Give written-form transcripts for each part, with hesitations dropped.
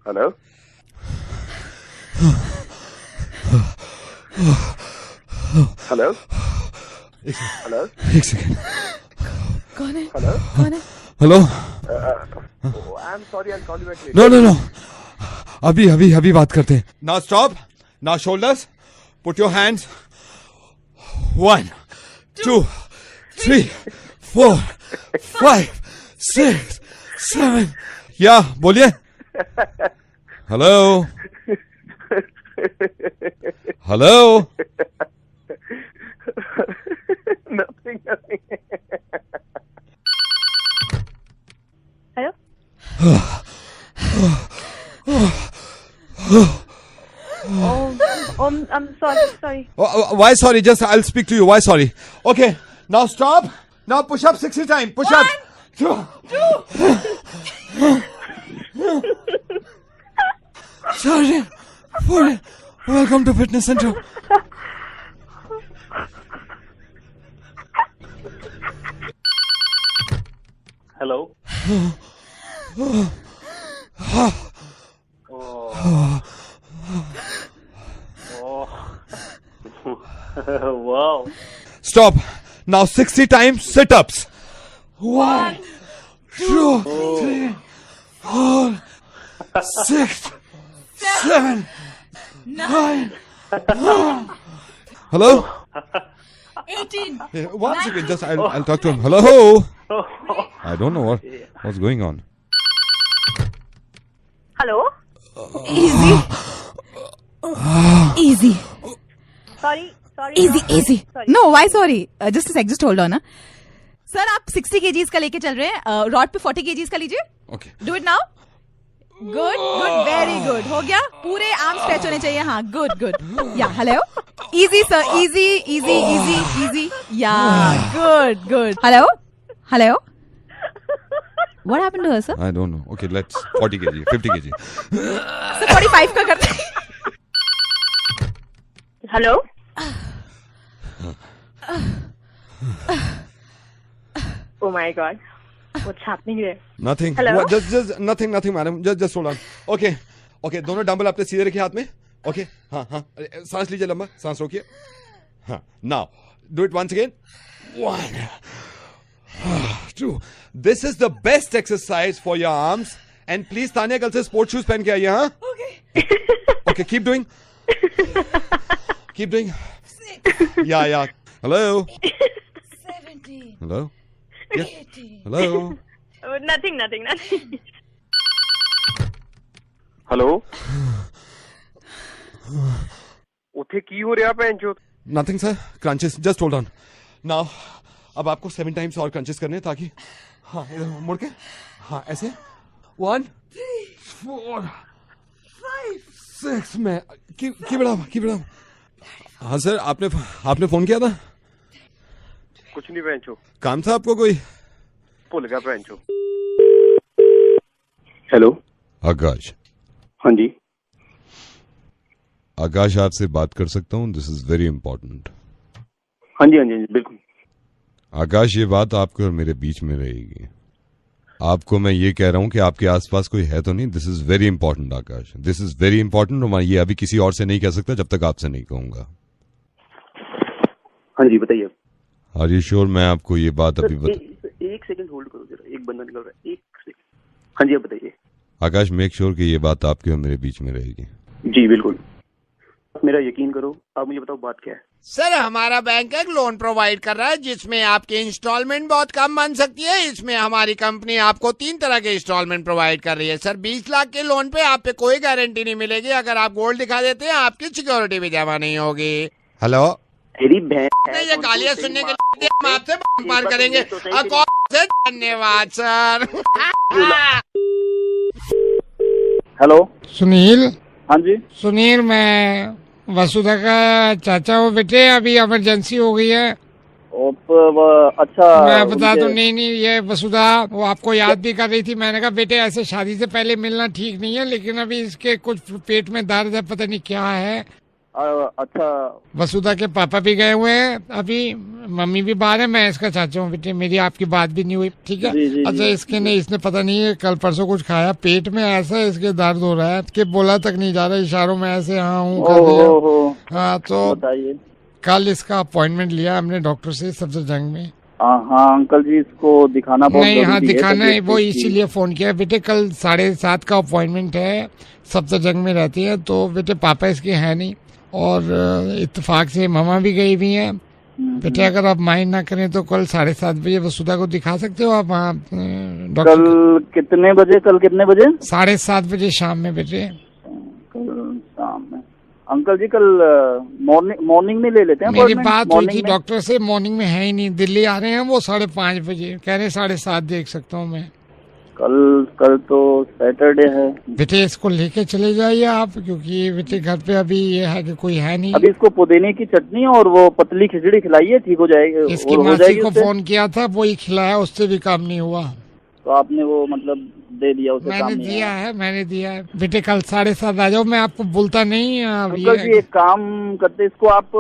Hello hello hello, एक second. कौन है? हेलो कौन है? Hello. I am sorry, I call you back no no no, अभी अभी अभी बात करते हैं। Now stop, now shoulders, put your hands, 1 2 3 4 5 6 7, या बोलिए। Hello hello. Nothing nothing. Hello I'm sorry. Why sorry? Just I'll speak to you. Why sorry? Okay. Now stop. Now push up 60 times. Push up. 1 2 Sorry. Welcome to Fitness Center. Hello. Wow. Stop. Now 60 times sit-ups. 1 2 3 4 6 7 9. Hello? 18. One second, just I'll talk to him. Hello? I don't know what's going on. Hello. Easy. Sorry. Easy. Sorry. No, why sorry? Just a sec, just hold on. Sir आप 60 kgs का लेके चल रहे हैं, rod पे 40 kgs का लीजिए. Okay. Do it now. Good, very good. हो गया, पूरे आर्म स्ट्रेच होने चाहिए. हाँ, good. Yeah hello. Easy sir, easy. Yeah good. Hello. What happened to her, sir? I don't know. Okay, let's 40 kg, 50 kg. Sir 45 का करते हैं. Hello. Oh my God. What's happening here? Nothing. Hello? What, just nothing, madam. Just hold on. Okay. दोनों dumbbell अपने सीधे रखिए हाथ में. Okay. हाँ. सांस लीजिए लंबा. सांस रोकिए. हाँ. Now, do it once again. 1 2. This is the best exercise for your arms. And please, Tania कल से स्पोर्ट शूज पहन के आइए. हाँ. Okay. Keep doing. Yeah. Hello. 17. Hello. Yeah. Hello. Nothing. Hello. उठे की हो रहा भैन चोद? Nothing, sir. Crunches. Just hold on. Now, अब आपको 7 times और crunches करने हैं ताकि हाँ इधर मुड़ के हाँ ऐसे 1 4 5 6 में keep it up. हाँ सर, आपने फोन किया था? कुछ नहीं भैन चो। काम था आपको कोई? भूल गया भैन चो। हेलो। आकाश. हाँ जी। आकाश, आपसे बात कर सकता हूँ? This is very important. हाँ जी बिल्कुल. आकाश, ये बात आपके और मेरे बीच में रहेगी. आपको मैं ये कह रहा हूँ कि आपके आसपास कोई है तो नहीं. This is very important Akash. This is very important. और मैं ये अभी किसी और से नहीं कह सकता जब तक आपसे नहीं कहूंगा. हाँ जी बताइए. Are you sure? मैं आपको ये बात अभी एक सेकंड होल्ड करो जरा. एक बंदा निकल रहा है. एक सेकंड. हाँ जी आप बताइए. आकाश, मेक श्योर कि ये बात आपके और मेरे बीच में रहेगी. जी बिल्कुल. मेरा यकीन करो. आप मुझे बताओ बात क्या है. सर, हमारा बैंक एक लोन प्रोवाइड कर रहा है जिसमें आपकी इंस्टॉलमेंट बहुत कम बन सकती है. इसमें हमारी कंपनी आपको 3 तरह के इंस्टॉलमेंट प्रोवाइड कर रही है. सर, 20 लाख के लोन पे आप पे कोई गारंटी नहीं मिलेगी. अगर आप गोल्ड दिखा देते हैं आपकी सिक्योरिटी भी जमा नहीं होगी. हेलो. तेरी बहन नहीं, ये गालियां सुनने के लिए हम आपसे मार करेंगे. कॉल से धन्यवाद सर. हेलो. सुनील. हाँ जी. सुनील, मैं वसुधा का चाचा हूँ बेटे. अभी इमरजेंसी हो गई है. अच्छा. मैं बता दूं. नहीं, ये वसुधा वो आपको याद भी कर रही थी. मैंने कहा बेटे ऐसे शादी से पहले मिलना ठीक नहीं है, लेकिन अभी इसके कुछ पेट में दर्द है, पता नहीं क्या है. अच्छा। वसुधा के पापा भी गए हुए हैं अभी, मम्मी भी बाहर है, मैं इसका चाचा हूँ बेटे, मेरी आपकी बात भी नहीं हुई, ठीक है। जी, अच्छा, जी। इसके नहीं, इसने पता नहीं है कल परसों कुछ खाया, पेट में ऐसा इसके दर्द हो रहा है कि बोला तक नहीं जा रहा, इशारों में ऐसे हाँ हूँ कर दिया। हाँ, तो बताइए। कल इसका अपॉइंटमेंट लिया हमने डॉक्टर से सफदरजंग में। हाँ अंकल जी, इसको दिखाना बहुत नहीं, हाँ जरूरी दिखाना है, वो तबीयत इसीलिए फोन किया बेटे। कल 7:30 का अपॉइंटमेंट है, सफदरजंग में रहती है, तो बेटे पापा इसके है नहीं, और इत्तेफाक से मामा भी गई हुई हैं बेटे। अगर आप माइंड ना करें तो कल 7:30 बजे वसुधा को दिखा सकते हो आप वहाँ डॉक्टर। कल कितने बजे? 7:30 बजे शाम में बेटे। कल शाम में अंकल जी, कल मॉर्निंग में ले लेते हैं। मेरी बात हुई थी में? डॉक्टर से, मॉर्निंग में है ही नहीं, दिल्ली आ रहे हैं वो 5:30 बजे, कह रहे 7:30 देख सकता हूँ मैं। कल तो सैटरडे है बेटे, इसको लेके चले जाइए आप, क्योंकि बेटे घर पे अभी ये है कि कोई है नहीं। अभी इसको पुदीने की चटनी और वो पतली खिचड़ी खिलाइए, ठीक हो जाएगी। इसकी हो मासी जाएगी को उससे? फोन किया था, वो ही खिलाया, उससे भी काम नहीं हुआ। तो आपने वो मतलब दे दिया उसे? मैंने दिया है बेटे। कल 7:30 आ जाओ, मैं आपको बोलता नहीं। अंकल जी एक काम करते, इसको आप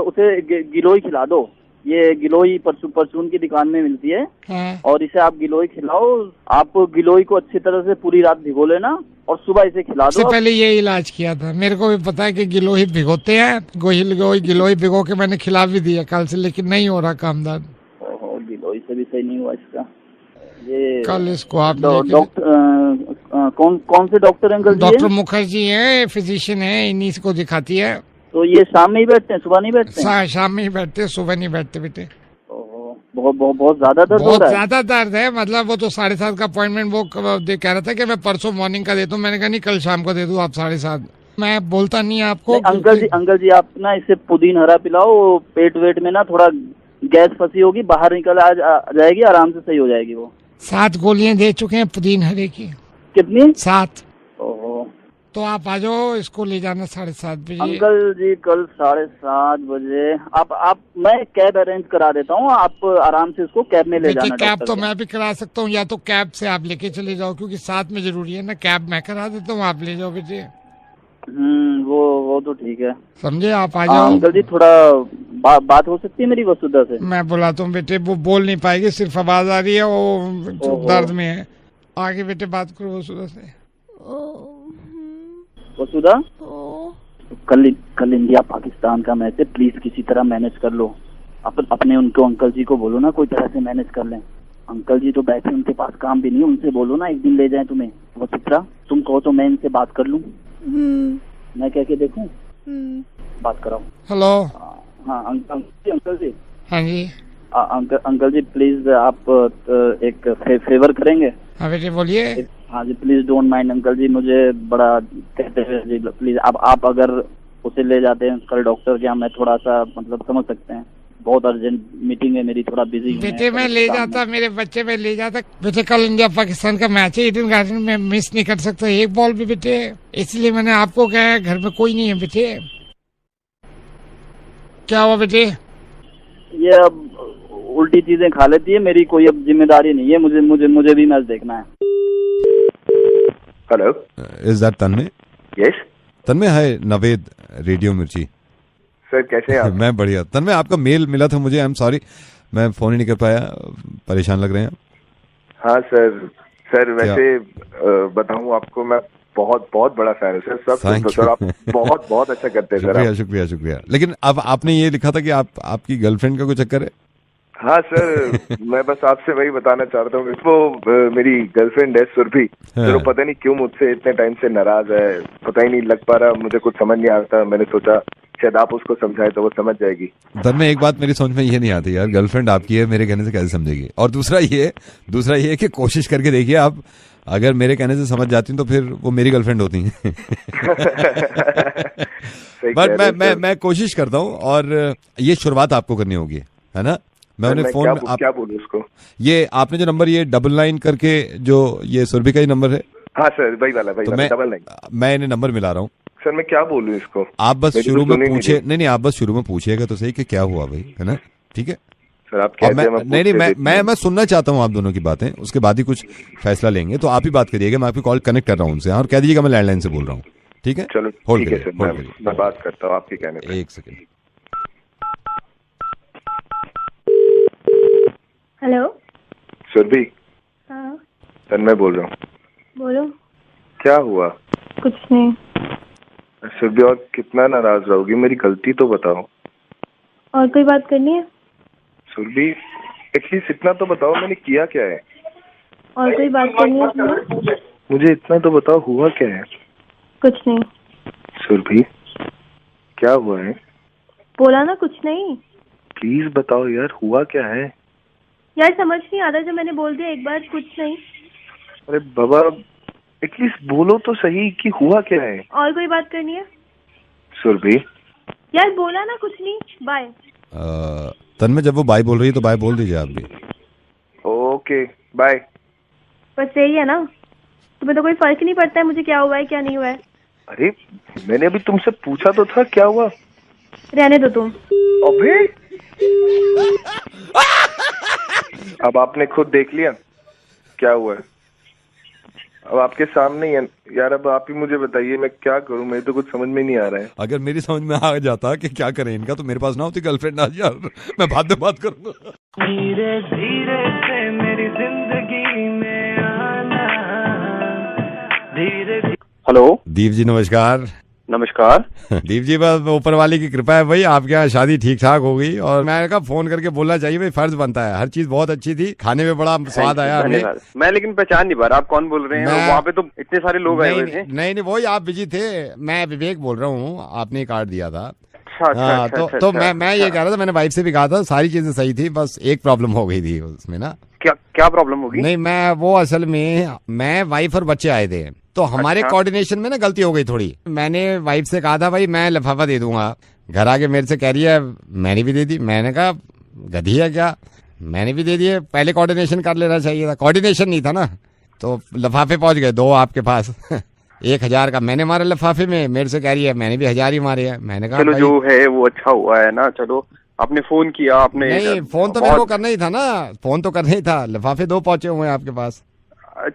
उसे गिलोई खिला दो। ये गिलोई परचून की दुकान में मिलती है। हाँ। और इसे आप गिलोई खिलाओ। आप गिलोई को अच्छी तरह से पूरी रात भिगो लेना और सुबह इसे खिला सबसे दो। पहले ये इलाज किया था, मेरे को भी पता है कि गिलोई भिगोते हैं, गिलोई भिगो के मैंने खिला भी दिया कल से, लेकिन नहीं हो रहा काम दर्द। गिलोई से भी सही नहीं हुआ इसका। ये कल इसको आप डॉक्टर कौन से डॉक्टर अंकल जी? डॉक्टर मुखर्जी है, फिजिशियन है, इन्हीं को दिखाती है। तो ये शाम में ही बैठते हैं, सुबह नहीं बैठते हैं? शाम में ही बैठते, सुबह नहीं बैठते बेटे। बहुत ज्यादा दर्द हो बहुत रहा है? ज्यादा दर्द है, मतलब वो तो 7:30 का अपॉइंटमेंट वो कह रहा था कि मैं परसों मॉर्निंग का देता हूँ, मैंने कहा नहीं, कल शाम को दे दूँ आप 7:30। मैं बोलता नहीं आपको। अंकल जी आप ना इसे पुदीन हरा पिलाओ, पेट वेट में ना थोड़ा गैस फंसी होगी, बाहर निकल आ जाएगी, आराम से सही हो जाएगी वो। 7 गोलियां दे चुके हैं पुदीन हरे की। कितनी? 7। तो आप आ जाओ, इसको ले जाना 7:30 बजे। अंकल जी कल 7:30 बजे आप मैं कैब अरेंज करा देता हूँ, आप आराम से इसको कैब में ले जाना। कैब तो मैं भी करा सकता हूँ, या तो कैब से आप लेके चले जाओ, क्योंकि साथ में जरूरी है ना। कैब मैं करा देता हूँ, आप ले जाओ बेटे। वो तो ठीक है, समझे। आप आ जाओ। अंकल जी थोड़ा बात हो सकती है मेरी वसुधा से? मैं बुलाता हूँ बेटे, वो बोल नहीं पाएगी, सिर्फ आवाज आ रही है, वो दर्द में है। आगे बेटे बात करो वसुधा से। वसुधा, कल इंडिया पाकिस्तान का मैच है, प्लीज किसी तरह मैनेज कर लो। अपने उनको अंकल जी को बोलो ना, कोई तरह से मैनेज कर लें। अंकल जी तो बैठे, उनके पास काम भी नहीं, उनसे बोलो ना एक दिन ले जाए तुम्हें। वसुधा तुम कहो तो मैं इनसे बात कर लूं। मैं कह के देखूं? बात कराओ। हेलो। हाँ अंकल जी। हाँ जी। अंकल जी प्लीज आप एक फेवर करेंगे? हाँ बेटे बोलिए। हाँ जी प्लीज डोंट माइंड अंकल जी, मुझे बड़ा कहते हैं जी, प्लीज आप अगर उसे ले जाते हैं कल डॉक्टर के यहाँ, मैं थोड़ा सा मतलब समझ सकते हैं, बहुत अर्जेंट मीटिंग है मेरी, थोड़ा बिजी बेटे। मैं ले जाता, मेरे बच्चे में ले जाता बेटे। कल इंडिया पाकिस्तान का मैच है, ईडन गार्डन में मिस नहीं कर सकता एक बॉल भी बेटे, इसलिए मैंने आपको कहा घर में कोई नहीं है बेटे। क्या हुआ बेटे? ये अब उल्टी चीजें खा लेती है, मेरी कोई अब जिम्मेदारी नहीं है, मुझे भी मैच देखना है। Hello, is that Tanmay? Yes Tanmay, hi, Naved, radio मिर्ची। सर कैसे हैं आप? मैं बढ़िया। तन्मय, आपका मेल मिला था मुझे, आई एम सॉरी, मैं फोन ही नहीं कर पाया, परेशान लग रहे हैं। हाँ सर वैसे बताऊं आपको, मैं बहुत बड़ा फैन हूँ सर। सब सर आप बहुत अच्छा करते हैं सर। शुक्रिया। लेकिन अब आपने ये लिखा था कि आपकी गर्लफ्रेंड का कोई चक्कर है? हाँ सर, मैं बस आपसे वही बताना चाहता हूँ, वो मेरी गर्लफ्रेंड है सुरभि, तो पता नहीं क्यों मुझसे इतने टाइम से नाराज है, पता ही नहीं लग पा रहा, मुझे कुछ समझ नहीं आता। मैंने सोचा शायद आप उसको समझाए तो वो समझ जाएगी। तन्मय, एक बात मेरी समझ में ये नहीं आती यार, गर्लफ्रेंड आपकी है, मेरे कहने से कैसे समझेगी? और दूसरा ये कि कोशिश करके देखिए आप, अगर मेरे कहने से समझ जाती तो फिर वो मेरी गर्लफ्रेंड होती हैं। बट मैं कोशिश करता हूँ, और ये शुरुआत आपको करनी होगी, है ना? मैं उन्हें फोन क्या बोलूं उसको? ये आपने जो नंबर, ये 99 करके जो ये सुरभि का ही नंबर है? हाँ सर, वही वाला 99। मैं इन्हें नंबर मिला रहा हूँ सर। मैं क्या बोलूं इसको? आप बस शुरू में पूछे, नहीं आप बस शुरू में पूछिएगा तो सही कि क्या हुआ भाई, है ना? ठीक है सर, आप मैं सुनना चाहता हूँ आप दोनों की बातें, उसके बाद ही कुछ फैसला लेंगे। तो आप ही बात करिएगा, मैं आपकी कॉल कनेक्ट कर रहा हूँ उनसे, और कह दीजिएगा मैं लैंडलाइन से बोल रहा हूँ, ठीक है, चलो होल्ड ठीक है करिए, सर, होल्ड करिए। मैं बात करता हूँ आपके कहने पे। एक सेकंड। हेलो। सुरभि, हाँ तन्मय बोल रहा हूँ। बोलो। क्या हुआ? कुछ नहीं। सुरभि, और कितना नाराज रहोगी? मेरी गलती तो बताओ। और कोई बात करनी है? सुरभि, एटलीस्ट इतना तो बताओ मैंने किया क्या है। और कोई बात करनी है तुम्हें? मुझे इतना तो बताओ, हुआ क्या है? कुछ नहीं। सुरभि, क्या हुआ है? बोला ना कुछ नहीं। प्लीज बताओ यार, हुआ क्या है? यार समझ नहीं आता, जब मैंने बोल दिया एक बार कुछ नहीं। अरे बाबा, एटलीस्ट बोलो तो सही कि हुआ क्या है। और कोई बात करनी है? सुरभि, यार बोला ना कुछ नहीं। बाय। तन्मय, जब वो बाय बोल रही है तो बाय बोल दीजिए आप भी। Okay bye. बस यही है ना, तुम्हें तो कोई फर्क नहीं पड़ता है मुझे क्या हुआ है क्या नहीं हुआ है। अरे मैंने अभी तुमसे पूछा तो था क्या हुआ। रहने दो तुम। अबे अब आपने खुद देख लिया क्या हुआ है, अब आपके सामने ही है यार। अब आप ही मुझे बताइए मैं क्या करूं, मेरे तो कुछ समझ में नहीं आ रहा है। अगर मेरी समझ में आ जाता कि क्या करें इनका, तो मेरे पास ना होती गर्लफ्रेंड आज यार, मैं बाद में बात करूंगा। धीरे धीरे से मेरी जिंदगी में आना, धीरे धीरे। हेलो दीप जी नमस्कार। नमस्कार। दीप जी, बस ऊपर वाले की कृपा है भाई, आपके यहाँ शादी ठीक ठाक हो गई, और मैंने कहा फोन करके बोलना चाहिए भाई, फर्ज बनता है। हर चीज बहुत अच्छी थी, खाने में बड़ा स्वाद आया हमें। मैं लेकिन पहचान नहीं पा रहा आप कौन बोल रहे हैं, वहाँ पे तो इतने सारे लोग आए हुए थे। नहीं, वही आप बिजी थे। मैं विवेक बोल रहा हूँ, आपने ही कार्ड दिया था। अच्छा, तो मैं ये कह रहा था, मैंने वाइफ से भी कहा था, सारी चीजें सही थी, बस एक प्रॉब्लम हो गई थी उसमें ना। क्या प्रॉब्लम होगी? नहीं, वो असल में मैं वाइफ और बच्चे आए थे, तो हमारे कोऑर्डिनेशन में ना गलती हो गई थोड़ी। मैंने वाइफ से कहा था भाई मैं लिफाफा दे दूंगा, घर आके मेरे से कह रही है मैंने भी दे दी। मैंने कहा गधी है क्या, मैंने भी दे दिए, पहले कोऑर्डिनेशन कर लेना चाहिए था। कोऑर्डिनेशन नहीं था ना, तो लिफाफे पहुंच गए 2 आपके पास। 1000 का मैंने मारा लिफाफे में, मेरे से कह रही है मैंने भी 1000 ही मारे हैं। मैंने कहा चलो जो है वो अच्छा हुआ है ना। चलो आपने फोन किया, आपने नहीं, फोन तो मेरे को करना ही था ना, फोन तो करना ही था। लिफाफे 2 पहुंचे हुए हैं आपके पास।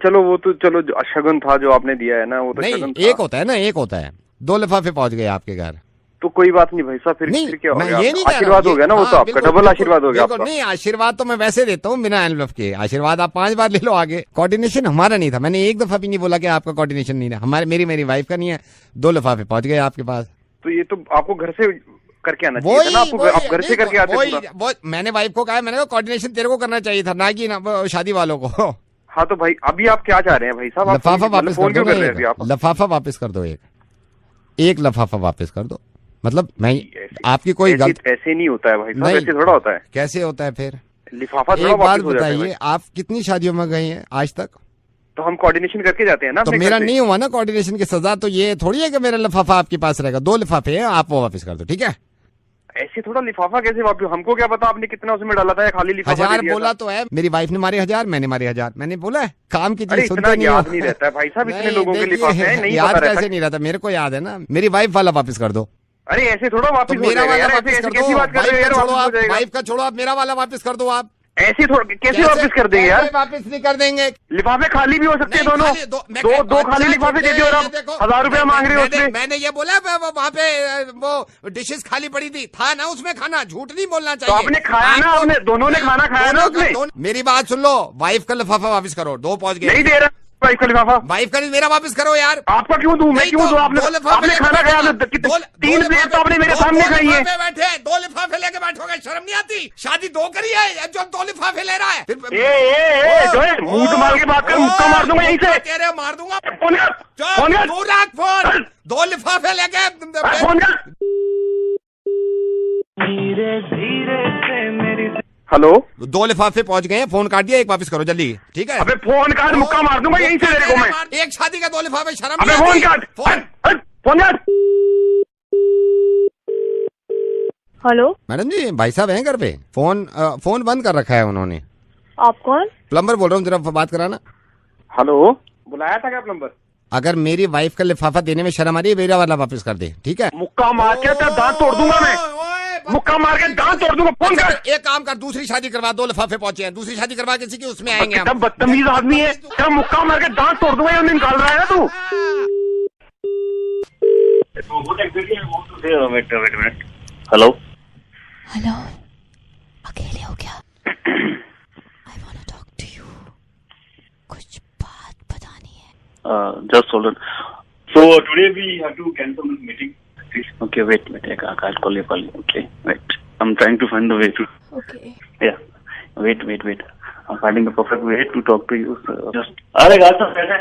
चलो वो तो चलो शगुन था जो आपने दिया है ना, वो तो नहीं, शगुन था। एक होता है ना, एक होता है। 2 लिफाफे पहुंच गए आपके घर, तो कोई बात नहीं भाई साहब, फिर क्या हो गया? ये नहीं आशीर्वाद हो गया ना वो तो आपका, डबल आशीर्वाद हो गया आपका। नहीं, आशीर्वाद तो मैं वैसे देता हूँ बिना एनवलप के। आशीर्वाद आप 5 बार ले लो आगे। कोऑर्डिनेशन हमारा नहीं था, मैंने एक दफा भी नहीं बोला कि आपका कोऑर्डिनेशन नहीं है। हमारे मेरी वाइफ का नहीं है। 2 लिफाफे पहुंच गए आपके पास। तो ये तो आपको घर से करके आना चाहिए था ना, आपको आप घर से करके आते पूरा। मैंने वाइफ को कहा, मैंने कहा कोऑर्डिनेशन तेरे को करना चाहिए था, ना कि शादी वालों को। हाँ तो भाई अभी आप क्या चाह रहे हैं भाई साहब? लिफाफा वापस कर दो, आप लिफाफा वापस कर दो, एक लिफाफा वापस कर दो। मतलब मैं आपकी कोई गलती ऐसे नहीं होता है भाई साहब, ऐसे थोड़ा होता है। कैसे होता है फिर? लिफाफा एक बात बताइए, आप कितनी शादियों में गए हैं आज तक? तो हम कोऑर्डिनेशन करके जाते हैं ना। तो मेरा नहीं हुआ ना कोऑर्डिनेशन की सजा, तो ये थोड़ी है कि मेरा लिफाफा आपके पास रहेगा। 2 लिफाफे हैं, आप वो वापस कर दो, ठीक है? ऐसे थोड़ा लिफाफा कैसे वापस? हमको क्या पता आपने कितना उसमें डाला था, या खाली लिफाफा 1000 बोला तो है। मेरी वाइफ ने मारे 1000, मैंने मारे 1000। मैंने बोला है काम की चीज सुनते नहीं याद नहीं रहता है भाई साहब, इतने लोगों के लिफाफे हैं, नहीं याद पता रहता। कैसे नहीं रहता? मेरे को याद है ना। मेरी वाइफ वाला वापस कर दो। अरे ऐसे थोड़ा वापस तो मेरा वाला वापस कर दो। कैसी बात कर रहे हो यार? वाइफ का छोड़ो, आप मेरा वाला वापस कर दो। आप ऐसे थोड़ा कैसे वापस कर देंगे यार? वापस नहीं कर देंगे। लिफाफे खाली भी हो सकते हैं दोनों। दो खाली लिफाफे दे दिए और आप 1000 रुपया मांग रहे हो उसमें। मैंने ये बोला वहाँ पे वो डिशेस खाली पड़ी थी, था ना उसमें खाना, झूठ नहीं बोलना तो चाहिए। आपने खाया ना, आपने दोनों ने खाना खाया ना उसमें। मेरी बात सुन लो, वाइफ का लिफाफा वापस करो। 2 पहुंच गए। नहीं दे रहा वाइफ का लिफाफा। वाइफ का मेरा वापस करो यार। आपका क्यों दूं? मैं क्यों दूं? आपने खाना खाया, 3 प्लेट तो आपने मेरे सामने खाई है। बैठे 2 लिफाफे लेके बैठोगे, शर्म नहीं आती? शादी 2 करी है, जो 2 लिफाफे ले रहा है। मुंह तो मार के बात कर, मुक्का मार दूंगा यहीं से। तेरे मार दूंगा। फोन 2 लिफाफे लेके धीरे धीरे से मेरी। हेलो, 2 लिफाफे पहुंच गए हैं, फोन काट दिया, एक वापस करो जल्दी, ठीक है? अबे फोन काट, मुक्का मार दूंगा यहीं से तेरे को मैं। एक शादी का 2 लिफाफे, शर्म अबे नहीं फोन आती? काट, फोन काट। हेलो मैडम जी, भाई साहब हैं घर पे? फोन बंद कर रखा है उन्होंने। आप कौन? प्लम्बर बोल रहा हूँ, जरा बात कराना। हेलो, बुलाया था क्या प्लम्बर? अगर मेरी वाइफ का लिफाफा देने में शर्म आ रही है, मेरा वाला वापस कर दे, ठीक है? मुक्का मार के दांत तोड़ दूंगा मैं, मुक्का मार के दांत तोड़ दूंगा। फोन कर। एक काम कर, दूसरी शादी करवा। 2 लिफाफे पहुंचे हैं, दूसरी शादी करवा किसी की, उसमें आएंगे हम। बदतमीज आदमी है, तेरा मुक्का मार के दांत तोड़ दूंगा। ये निकाल रहा है ना तू। हेलो हेलो, अकेले हो क्या? I want to talk to you, कुछ बात बतानी है। Just hold on. So today we have to cancel this meeting. Okay, wait. I'll call you. Okay, wait. I'm trying to find the way to. Okay. Yeah. Wait. I'm finding the perfect way to talk to you. So just. अरे गाल सब कैसे?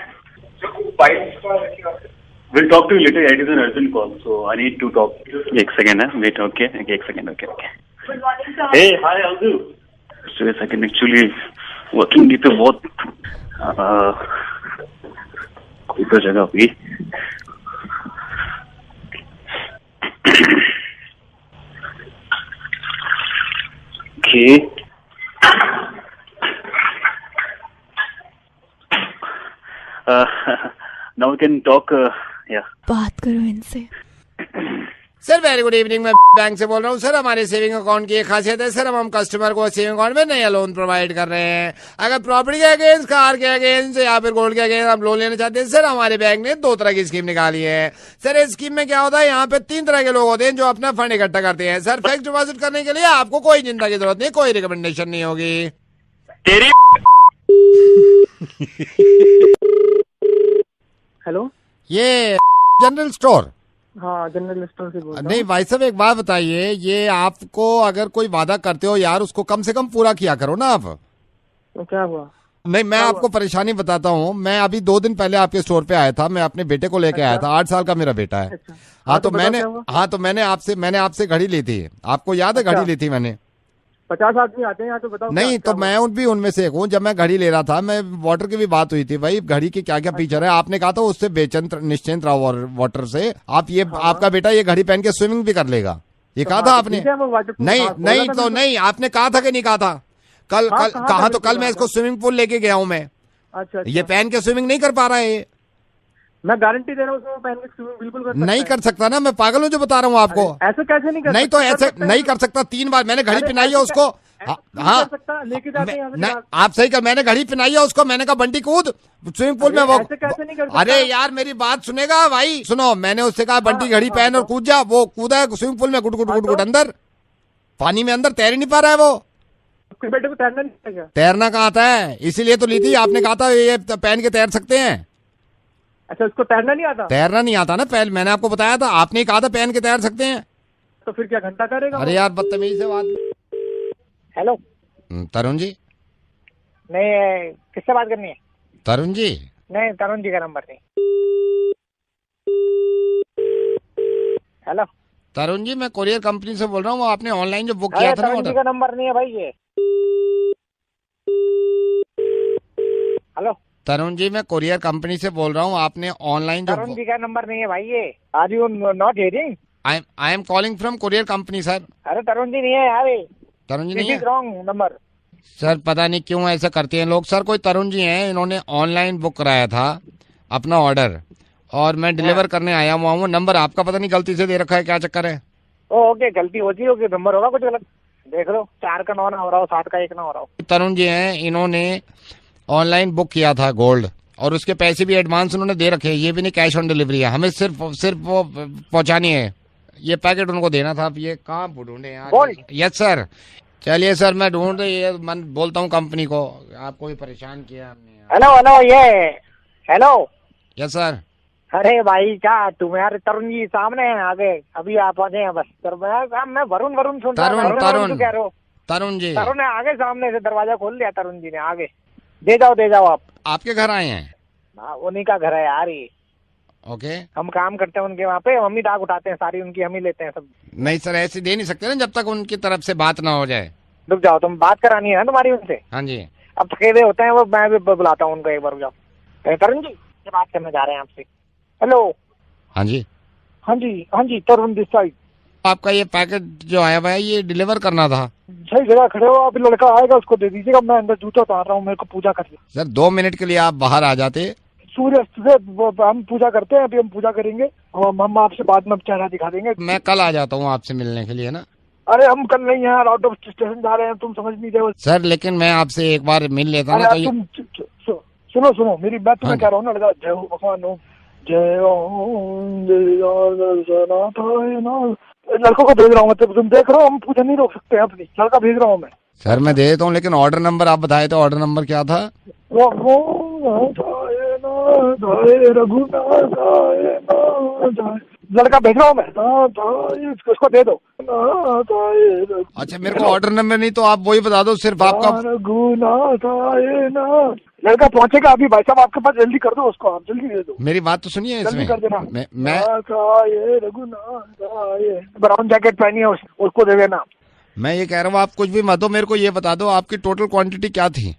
We'll talk to you later. It is an urgent call, so I need to talk. एक second है. Wait. Okay. एक second. Okay. Good morning, sir. Hey, hi, how's you? So a second. Actually, working day पे बहुत कोई तो जगह हुई. Okay. Now we can talk. Yeah. बात करो इनसे। सर वेरी गुड इवनिंग, मैं बैंक से बोल रहा हूँ। सर हमारे सेविंग अकाउंट की एक खासियत है सर, हम कस्टमर को सेविंग अकाउंट में नया लोन प्रोवाइड कर रहे हैं। अगर प्रॉपर्टी के अगेंस्ट, कार के अगेंस्ट या फिर गोल्ड के अगेंस्ट आप लोन लेना चाहते हैं सर, हमारे बैंक ने 2 तरह की स्कीम निकाली है। सर इस स्कीम में क्या होता है, यहाँ पे 3 तरह के लोग होते हैं जो अपना फंड इकट्ठा करते हैं। सर फिक्स डिपॉजिट करने के लिए आपको कोई चिंता की जरूरत नहीं, कोई रिकमेंडेशन नहीं होगी। हेलो, ये जनरल स्टोर? हाँ जनरल स्टोर से बोल रहा हूँ। नहीं भाई साहब, एक बात बताइए, ये आपको अगर कोई वादा करते हो यार, उसको कम से कम पूरा किया करो ना आप। तो क्या हुआ? नहीं, मैं आपको परेशानी बताता हूँ। मैं अभी 2 दिन पहले आपके स्टोर पे आया था, मैं अपने बेटे को लेके आया था। 8 साल का मेरा बेटा है। अच्छा। हाँ तो मैंने आपसे घड़ी ली थी, आपको याद है? घड़ी ली थी मैंने। 50 आदमी आते हैं यहाँ, तो बताओ। नहीं तो मैं उनमें से एक हूँ। जब मैं घड़ी ले रहा था, मैं वाटर की भी बात हुई थी भाई, घड़ी की क्या क्या फीचर है। आपने कहा था उससे बेचैन निश्चिंत रहो वाटर से। आप ये आपका बेटा ये घड़ी पहन के स्विमिंग भी कर लेगा, ये कहा था आपने? नहीं, आपने कहा था कि नहीं कहा था? कल कहा तो कल मैं इसको स्विमिंग पूल लेके गया हूँ मैं। अच्छा। ये पहन के स्विमिंग नहीं कर पा रहा है ये। मैं गारंटी दे रहा हूँ उसमें पहन के स्विमिंग बिल्कुल कर सकता नहीं है। कर सकता ना, मैं पागल हूँ जो बता रहा हूँ आपको। ऐसे कैसे नहीं कर नहीं तो ऐसे नहीं कर सकता। 3 बार मैंने घड़ी पहनाई है उसको। हाँ लेके जाते हैं आप सही कर, मैंने घड़ी पहनाई है उसको। मैंने कहा बंटी कूद स्विमिंग पूल में। वो कैसे नहीं कर सकता? अरे यार मेरी बात सुनेगा भाई, सुनो। मैंने उससे कहा बंटी घड़ी पहन और कूद जा। वो कूदा है स्विमिंग पूल में, गुट गुट गुट गुट अंदर पानी में, अंदर तैर ही नहीं पा रहा है वो। बेटे को तैरना नहीं आता क्या? तैरना कहाँ आता है, इसीलिए तो ली थी। आपने कहा था ये पहन के तैर सकते हैं। अच्छा, उसको तैरना नहीं आता? तैरना नहीं आता ना, पहले मैंने आपको बताया था। आपने कहा था पहन के तैर सकते हैं। तो फिर क्या घंटा तैरेगा? अरे यार बदतमीजी से बात। हेलो तरुण जी? नहीं, किससे बात करनी है? तरुण जी? नहीं, तरुण जी का नंबर नहीं। हेलो तरुण जी, मैं कोरियर कंपनी से बोल रहा हूँ। आपने ऑनलाइन जो बुक किया था ना तरुण जी का नंबर नहीं है भाई ये। हेलो तरुण जी, मैं कोरियर कंपनी से बोल रहा हूँ। आपने ऑनलाइन जो तरुण जी का नंबर नहीं है भाई ये। Are you not hearing? I am calling from courier company sir. अरे तरुण जी नहीं है यार ये। तरुण जी नहीं है? Wrong number sir. पता नहीं क्यों ऐसा करते हैं लोग। सर कोई तरुण जी हैं, इन्होंने ऑनलाइन बुक कराया था अपना ऑर्डर, और मैं डिलीवर करने आया हुआ हूँ। नंबर आपका पता नहीं गलती से दे रखा है, क्या चक्कर है? ओके, गलती होती होगी, नंबर होगा कुछ गलत। देख लो, 4 का 9 ना हो रहा हो, 7 का 1 ना हो रहा हो। तरुण जी हैं, इन्होंने ऑनलाइन बुक किया था गोल्ड, और उसके पैसे भी एडवांस उन्होंने दे रखे हैं। ये भी नहीं कैश ऑन डिलीवरी है, हमें सिर्फ वो पहुंचानी है। ये पैकेट उनको देना था। अब ये कहाँ ढूंढे यार? Yes sir. चलिए सर, मैं ढूंढ रही है, मैं बोलता हूँ कंपनी को। आपको भी परेशान किया हमने। हेलो ये हेलो। Yes sir. अरे भाई क्या तुम यार, तरुण जी सामने हैं आगे, अभी आप पहुंचे हैं बस। मैं वरुण सुन रहा हूं। तरुण जी तरुण है आगे, सामने से दरवाजा खोल लिया तरुण जी ने। आगे दे जाओ आप। आपके घर आए हैं? उन्हीं का घर है यार ये। ओके। हम काम करते हैं उनके वहाँ पे, हम ही दाग उठाते हैं सारी उनकी, हम ही लेते हैं सब। नहीं सर, ऐसे दे नहीं सकते ना जब तक उनकी तरफ से बात ना हो जाए। रुक जाओ, तुम बात करानी है ना तुम्हारी उनसे? हाँ जी। अब थके हुए होते हैं वो, मैं भी बुलाता हूँ उनको एक बार। रुक जाओ तरुण जी, ये बात करने जा रहे हैं आपसे। हेलो। हाँ जी। हाँ जी तरुण दिस साइड। आपका ये पैकेट जो आया हुआ है, ये डिलीवर करना था। सही जगह खड़े हो, अभी लड़का आएगा उसको दे दीजिएगा। मैं अंदर जूता उतार रहा हूँ, मेरे को पूजा करनी। सर 2 मिनट के लिए आप बाहर आ जाते। सूर्य से हम पूजा करते हैं, अभी हम पूजा करेंगे और हम आपसे बाद में चेहरा दिखा देंगे। मैं कल आ जाता हूँ आपसे मिलने के लिए ना। अरे हम कल नहीं है, आउट ऑफ स्टेशन जा रहे हैं, तुम समझ नहीं रहे हो सर। लेकिन मैं आपसे एक बार मिल लेता ना तो तुम सुनो मेरी बात, तुम्हें कह रहा हूँ ना लड़का। जय हो भगवान हो, लड़कों को भेज रहा हूँ, मतलब तुम देख रहे हो, हम पूजा नहीं रोक सकते अपनी, लड़का भेज रहा हूँ मैं। सर मैं दे देता हूँ, लेकिन ऑर्डर नंबर आप बताए तो ऑर्डर नंबर क्या था? लड़का भेज रहा हूँ मैं, उसको दे दो। अच्छा, मेरे को ऑर्डर नंबर नहीं तो आप वही बता दो, सिर्फ आपका। लड़का पहुंचेगा अभी भाई साहब आपके पास, जल्दी कर दो उसको, आप जल्दी दे दो। मेरी बात तो सुनिए, जल्दी इसमें कर देना। मैं ब्राउन जैकेट पहनी है, उसको दे देना। मैं ये कह रहा हूँ, आप कुछ भी मत दो, मेरे को ये बता दो आपकी टोटल क्वांटिटी क्या थी?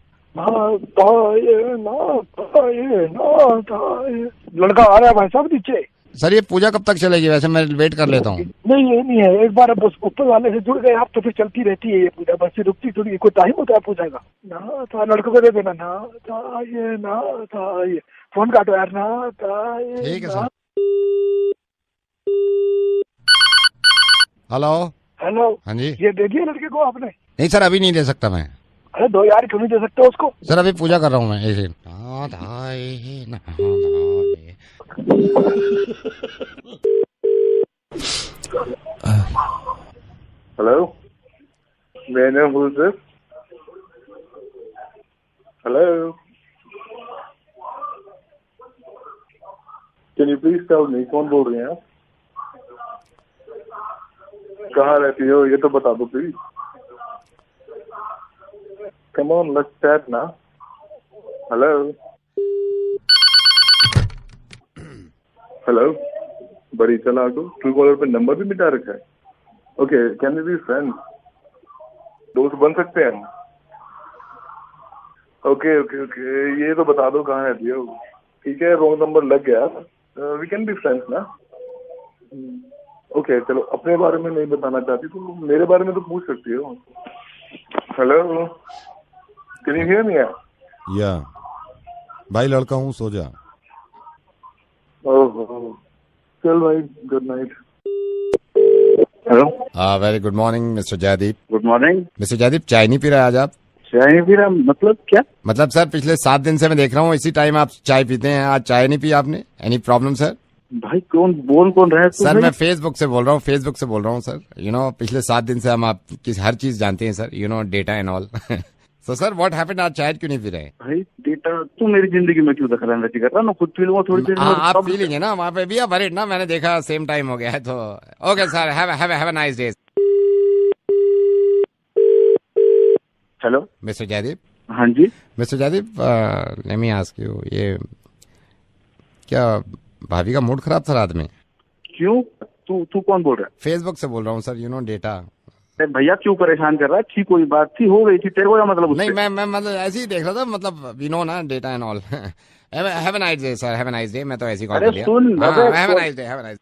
लड़का आ रहा है भाई साहब नीचे। सर ये पूजा कब तक चलेगी? वैसे मैं वेट कर लेता हूँ। नहीं ये नहीं है, एक बार अब ऊपर वाले से जुड़ गए आप तो फिर चलती रहती है ये पूजा, बस फिर रुकती थोड़ी, कोई टाइम होता है पूजा का। ना था, लड़कों को दे देना। ना था ये फोन काटो यार। ना था ये, ठीक है सर। Hello hello. हाँ जी। ये दे दिया लड़के को आपने? नहीं सर, अभी नहीं दे सकता मैं। अरे दो यार, क्यों नहीं दे सकते उसको? सर अभी पूजा कर रहा हूँ मैं ऐसे। हेलो, मैंने sir. Hello, can you please tell me, कौन बोल रहे हैं आप? कहाँ रहती हो ये तो बता दो please. Come on, let's chat ना। हेलो हेलो, बड़ी चालाक हो, ट्रू कॉलर पे नंबर भी मिटा रखा है। Okay, can you be friend? दोस्त बन सकते हैं हम। ओके ओके ओके, ये तो बता दो कहाँ रहती हो। ठीक है, रॉन्ग नंबर लग गया, वी कैन बी फ्रेंड्स ना। ओके चलो, अपने बारे में नहीं बताना चाहती तो मेरे बारे में तो पूछ सकती हो। Hello, can you hear me? या भाई लड़का हूँ, सो जा। ओह चल भाई, good night. Hello, very good morning mister Jaydeep. Good morning mister Jaydeep, चाय नहीं पी रहे आज आप? चाय नहीं पी रहा मतलब क्या? मतलब सर पिछले 7 दिन से मैं देख रहा हूँ इसी टाइम आप चाय पीते हैं, आज चाय नहीं पी आपने? Any problem sir? भाई कौन बोल रहा है सर? मैं फेसबुक से बोल रहा हूँ, सर। यू नो पिछले 7 दिन से हम आप किस हर चीज जानते हैं sir, you know data and all. So sir what happened, आज चाय क्यों नहीं पी रहे? भाई डेटा तू मेरी जिंदगी में क्यों दखलंदाजी कर रहा? मैं खुद पी लूंगा थोड़ी देर में। आप पी लेंगे ना, वहाँ पे भी आप वरीड ना, मैंने देखा सेम टाइम हो गया है तो। Okay sir, have a nice day. Hello mister Jaideep. हाँ जी mister Jaideep, let me ask you, ये क्या भाभी का मूड खराब था रात में? क्यों? तू कौन बोल रहा है? फेसबुक से बोल रहा हूँ सर, यू नो डेटा। भैया क्यों परेशान कर रहा है? थी कोई बात थी, हो गई थी, तेरे को क्या मतलब? नहीं मैं मतलब ऐसे ही देख रहा था, मतलब यू नो ना data and all. Have a nice day sir, have a nice day. मैं तो ऐसे ही कॉल कर लिया। Have a nice day, have a nice.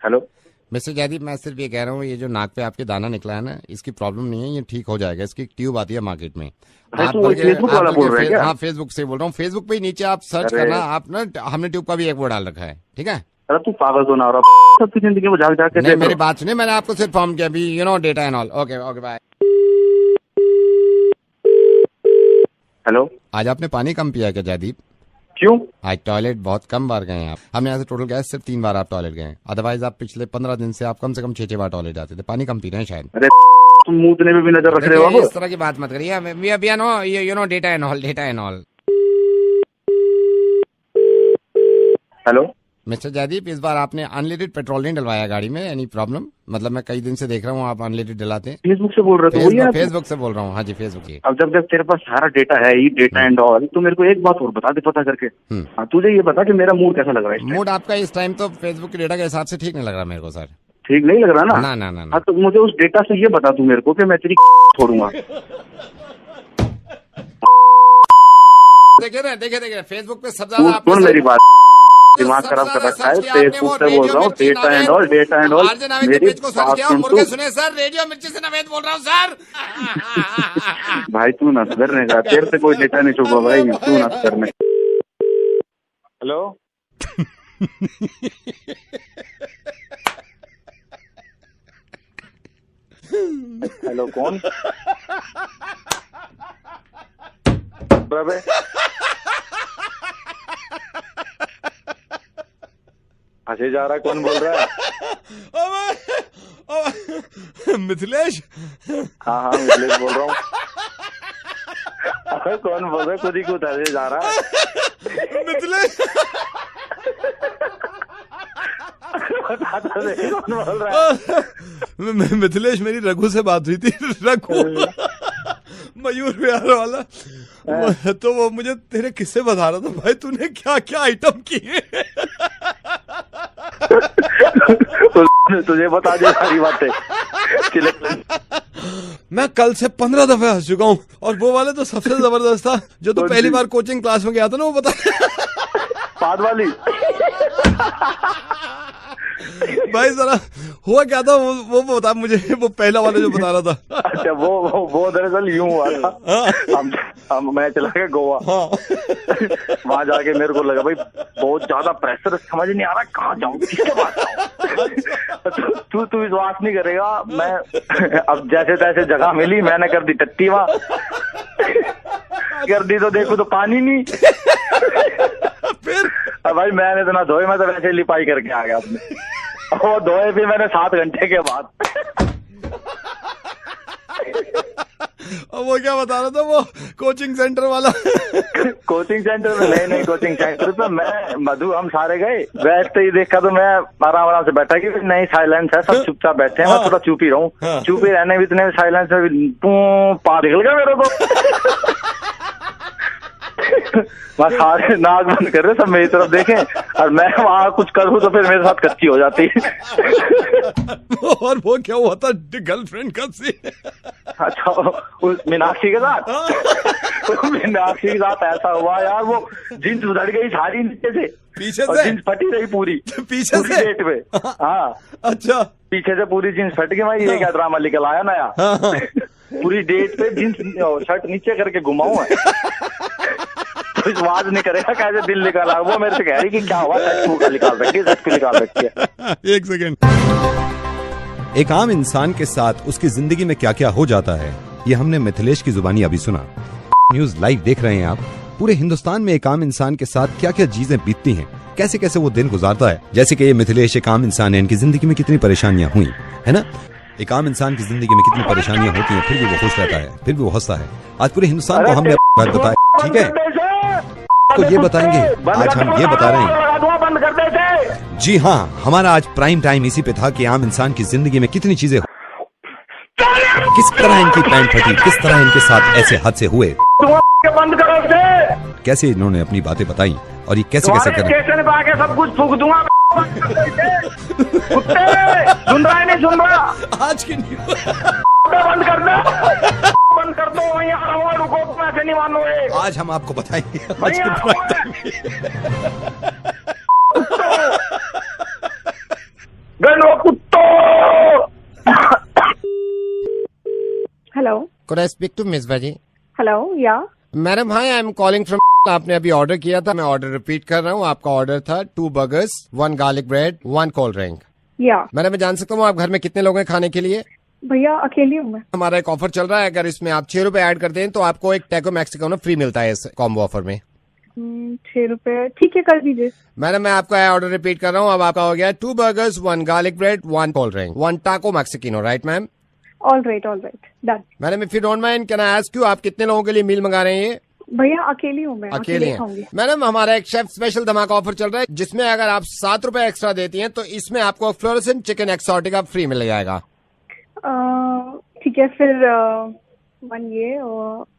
Hello mister Jaydeep, मैं सिर्फ ये कह रहा हूँ, ये जो नाक पे आपके दाना निकला है ना, इसकी प्रॉब्लम नहीं है, ये ठीक हो जाएगा। इसकी ट्यूब आती है मार्केट में। आप फेसबुक वाला बोल रहे हैं क्या? हाँ फेसबुक से बोल रहा हूँ। फेसबुक पे नीचे आप सर्च करना, आप ना, हमने ट्यूब का भी एक वो डाल रखा है, ठीक है? अरे तू पागल तो ना हो रहा, सबकी जिंदगी में झाग के। नहीं मेरी बात सुनिए, मैंने आपको सिर्फ फॉर्म किया अभी, you know data and all. Okay okay bye. Hello, आज आपने पानी कम पिया क्या जयदीप? क्यों? आज टॉयलेट बहुत कम बार गए हैं आप। हमने यहाँ से टोटल गए सिर्फ 3 बार आप टॉयलेट गए, अदरवाइज आप पिछले 15 दिन से आप कम से कम 6 बार टॉयलेट जाते थे। पानी कम पी रहे हैं शायद। अरे तुम मुंह में भी नजर रख रहे हो। इस तरह की बात मत करिए, no you know data and all, data and all. Hello mister Jaydeep, इस बार आपने अनलिमिटेड पेट्रोल नहीं डलवाया गाड़ी में, एनी प्रॉब्लम? मतलब मैं कई दिन से देख रहा हूँ आप अनलिमिटेड डलाते हैं। फेसबुक से बोल रहे हो? फेसबुक से बोल रहा हूँ। हाँ जी फेसबुक की। अब जब तेरे पास सारा डेटा है ही, डेटा एंड ऑल, तो मेरे को एक बात और बता दे पता करके। हाँ, तुझे ये बता कि मेरा मूड कैसा लग रहा है? मूड आपका इस टाइम तो फेसबुक के डेटा के हिसाब से ठीक नहीं लग रहा मेरे को सर। ठीक नहीं लग रहा ना? ना ना ना। हाँ तो मुझे उस डेटा से ये बता तू मेरे को कि मैं तेरी छोड़ूंगा। देखिए फेसबुक पे सब ज्यादा सुन मेरी बात, दिमाग खराब कर रखा है। फेसबुक से बोल रहा हूँ, data and all, data and all. मेरी बात सुन तू। सुने सर, रेडियो मिर्ची से नवेद बोल रहा हूँ सर। भाई तू ना सुधरने का, तेरे से कोई डेटा नहीं छुपा भाई, तू ना सुधरने। हेलो हेलो कौन? हंसे जा रहा है, कौन बोल रहा है? मिथिलेश। हाँ हाँ मिथिलेश बोल रहा हूँ। अरे कौन बोल रहा है? खुद ही खुद हंसे जा रहा है। मिथिलेश। बता तो दे, कौन बोल रहा है? मिथिलेश, मेरी रघु से बात हुई थी। रघु मयूर विहार वाला, तो वो मुझे तेरे किस्से बता रहा था भाई, तूने क्या क्या आइटम किए। तुझे बता दिया सारी बातें। मैं कल से 15 दफे हंस चुका हूँ, और वो वाले तो सबसे जबरदस्त था जो तू पहली बार कोचिंग क्लास में गया था ना, वो बता। पाद वाली। भाई जरा हुआ क्या था वो बता मुझे, वो पहला वाला जो बता रहा था। अच्छा वो दरअसल यूं हुआ था। मैं चला गया गोवा। वहां जाके मेरे को लगा भाई बहुत ज्यादा प्रेशर, समझ नहीं आ रहा कहाँ जाऊँ, किसके पास जाऊँ। तू विश्वास नहीं करेगा, मैं अब जैसे तैसे जगह मिली, मैंने कर दी टट्टी वहां। कर दी तो देखो तो पानी नहीं। फिर भाई मैंने तो ना धोए, मैं तो वैसे लिपाई करके आ गया अपने। वो धोए भी मैंने 7 घंटे के बाद। और वो क्या बता रहा था, वो कोचिंग सेंटर वाला? कोचिंग सेंटर में नहीं, कोचिंग सेंटर पे मैं मधु हम सारे गए। बैठते ही देखा तो मैं आराम से बैठा कि नहीं साइलेंस है, सब चुपचाप बैठे हैं। मैं थोड़ा चुप ही रहूं, चुप ही रहने भी इतने साइलेंस में पा निकल गया मेरे को। वहाँ सारे नाक बंद कर रहे, सब मेरी तरफ देखें, और मैं वहाँ कुछ करूँ तो फिर मेरे साथ कच्ची हो जाती। और वो क्या हुआ था गर्लफ्रेंड का सीन? अच्छा उस मीनाक्षी के साथ। मीनाक्षी के साथ ऐसा हुआ यार, वो जींस उधड़ गई सारी नीचे से, पीछे से जींस फटी रही पूरी पीछे से डेट पे। हाँ अच्छा, पीछे से पूरी जींस फट गई। भाई ये क्या ड्रामा निकल आया नया। पूरी डेट पे जींस शर्ट नीचे करके घुमाऊं है। कुछ आवाज नहीं करेगा, कैसे दिल निकाला। वो मेरे से कह रही कि क्या हुआ, निकाल रखी है। एक सेकेंड। एक आम इंसान के साथ उसकी जिंदगी में क्या क्या हो जाता है, ये हमने मिथिलेश की जुबानी अभी सुना। न्यूज लाइव देख रहे हैं आप। पूरे हिंदुस्तान में एक आम इंसान के साथ क्या क्या चीजें बीतती हैं, कैसे कैसे वो दिन गुजारता है। जैसे कि ये मिथिलेश एक आम इंसान है, इनकी जिंदगी में कितनी परेशानियां हुई है ना। एक आम इंसान की जिंदगी में कितनी परेशानियां होती हैं, फिर भी वो खुश रहता है, फिर भी वो हंसता है। आज पूरे हिंदुस्तान को हमने बात बताया, ठीक है, तो ये बताएंगे। आज हम ये बता रहे हैं, जी हाँ, हमारा आज प्राइम टाइम इसी पे था कि आम इंसान की जिंदगी में कितनी चीजें, किस तरह इनकी पैंट फटी, किस तरह इनके साथ ऐसे हादसे हुए, बंद करो से। कैसे इन्होंने अपनी बातें बताई, और ये कैसे कैसे करें। स्टेशन पे आके सब कुछ फूक दूंगा। सुन रहा है नहीं सुन रहा? आज की बंद कर दो, बंद कर दो। वहीं आ रहा हूँ, रुको, तुम ऐसे नहीं मानोगे। आज हम आपको बताएंगे आज की प्राइम कुत्तो। Hello, Could I speak to Miss Baji? Hello, yeah madam hi, I am calling from. आपने अभी ऑर्डर किया था, मैं ऑर्डर रिपीट कर रहा हूँ। आपका ऑर्डर था 2 burgers, 1 garlic bread, 1 cold drink. या मैडम मैं जान सकता हूँ आप घर में कितने लोग हैं खाने के लिए? भैया अकेली हूँ मैं। हमारा एक ऑफर चल रहा है, अगर इसमें आप 6 रुपए ऐड करते हैं तो आपको एक टैको मैक्सिकानो फ्री मिलता है इस कॉम्बो ऑफर में। 6 रुपए, ठीक है, कर दीजिए। मैडम मैं आपका ऑर्डर रिपीट कर रहा हूँ। अब आपका हो गया 2 burgers, 1 garlic bread, 1 cold drink, 1 taco Mexicano, right ma'am? All right, done. Madam if you don't mind can I ask you, आप कितने लोगों के लिए मील मंगा रहे हैं ये? भैया अकेली हूँ मैं, अकेले हैं। मैडम हमारा एक शेफ स्पेशल धमाका ऑफर चल रहा है, जिसमें अगर आप 7 रुपए एक्स्ट्रा देती हैं तो इसमें आपको फ्लोरेसेंट चिकन एक्सोटिका फ्री मिल जाएगा। ठीक है, फिर 1 ये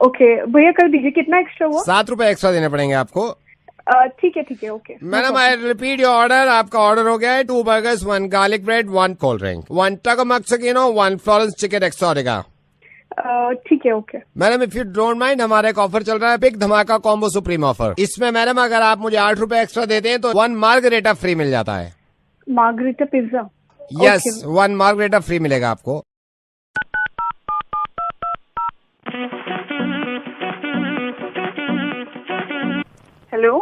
ओके भैया कर दीजिए। कितना एक्स्ट्रा हुआ? 7 रुपए एक्स्ट्रा देने पड़ेंगे आपको। ठीक है, okay. Madam I repeat your order. आपका ऑर्डर हो गया है 2 burgers, 1 garlic bread, 1 cold drink, 1 taco मैक्सिकानो, 1 Florence chicken Exotica. ठीक है, okay. Madam if you don't mind, हमारा एक ऑफर चल रहा है, बिग धमाका कॉम्बो सुप्रीम ऑफर। इसमें मैडम अगर आप मुझे 8 रुपए एक्स्ट्रा देते हैं तो 1 मार्गरेटा फ्री मिल जाता है। Margherita pizza? Yes, 1 margherita free मिलेगा आपको। Hello,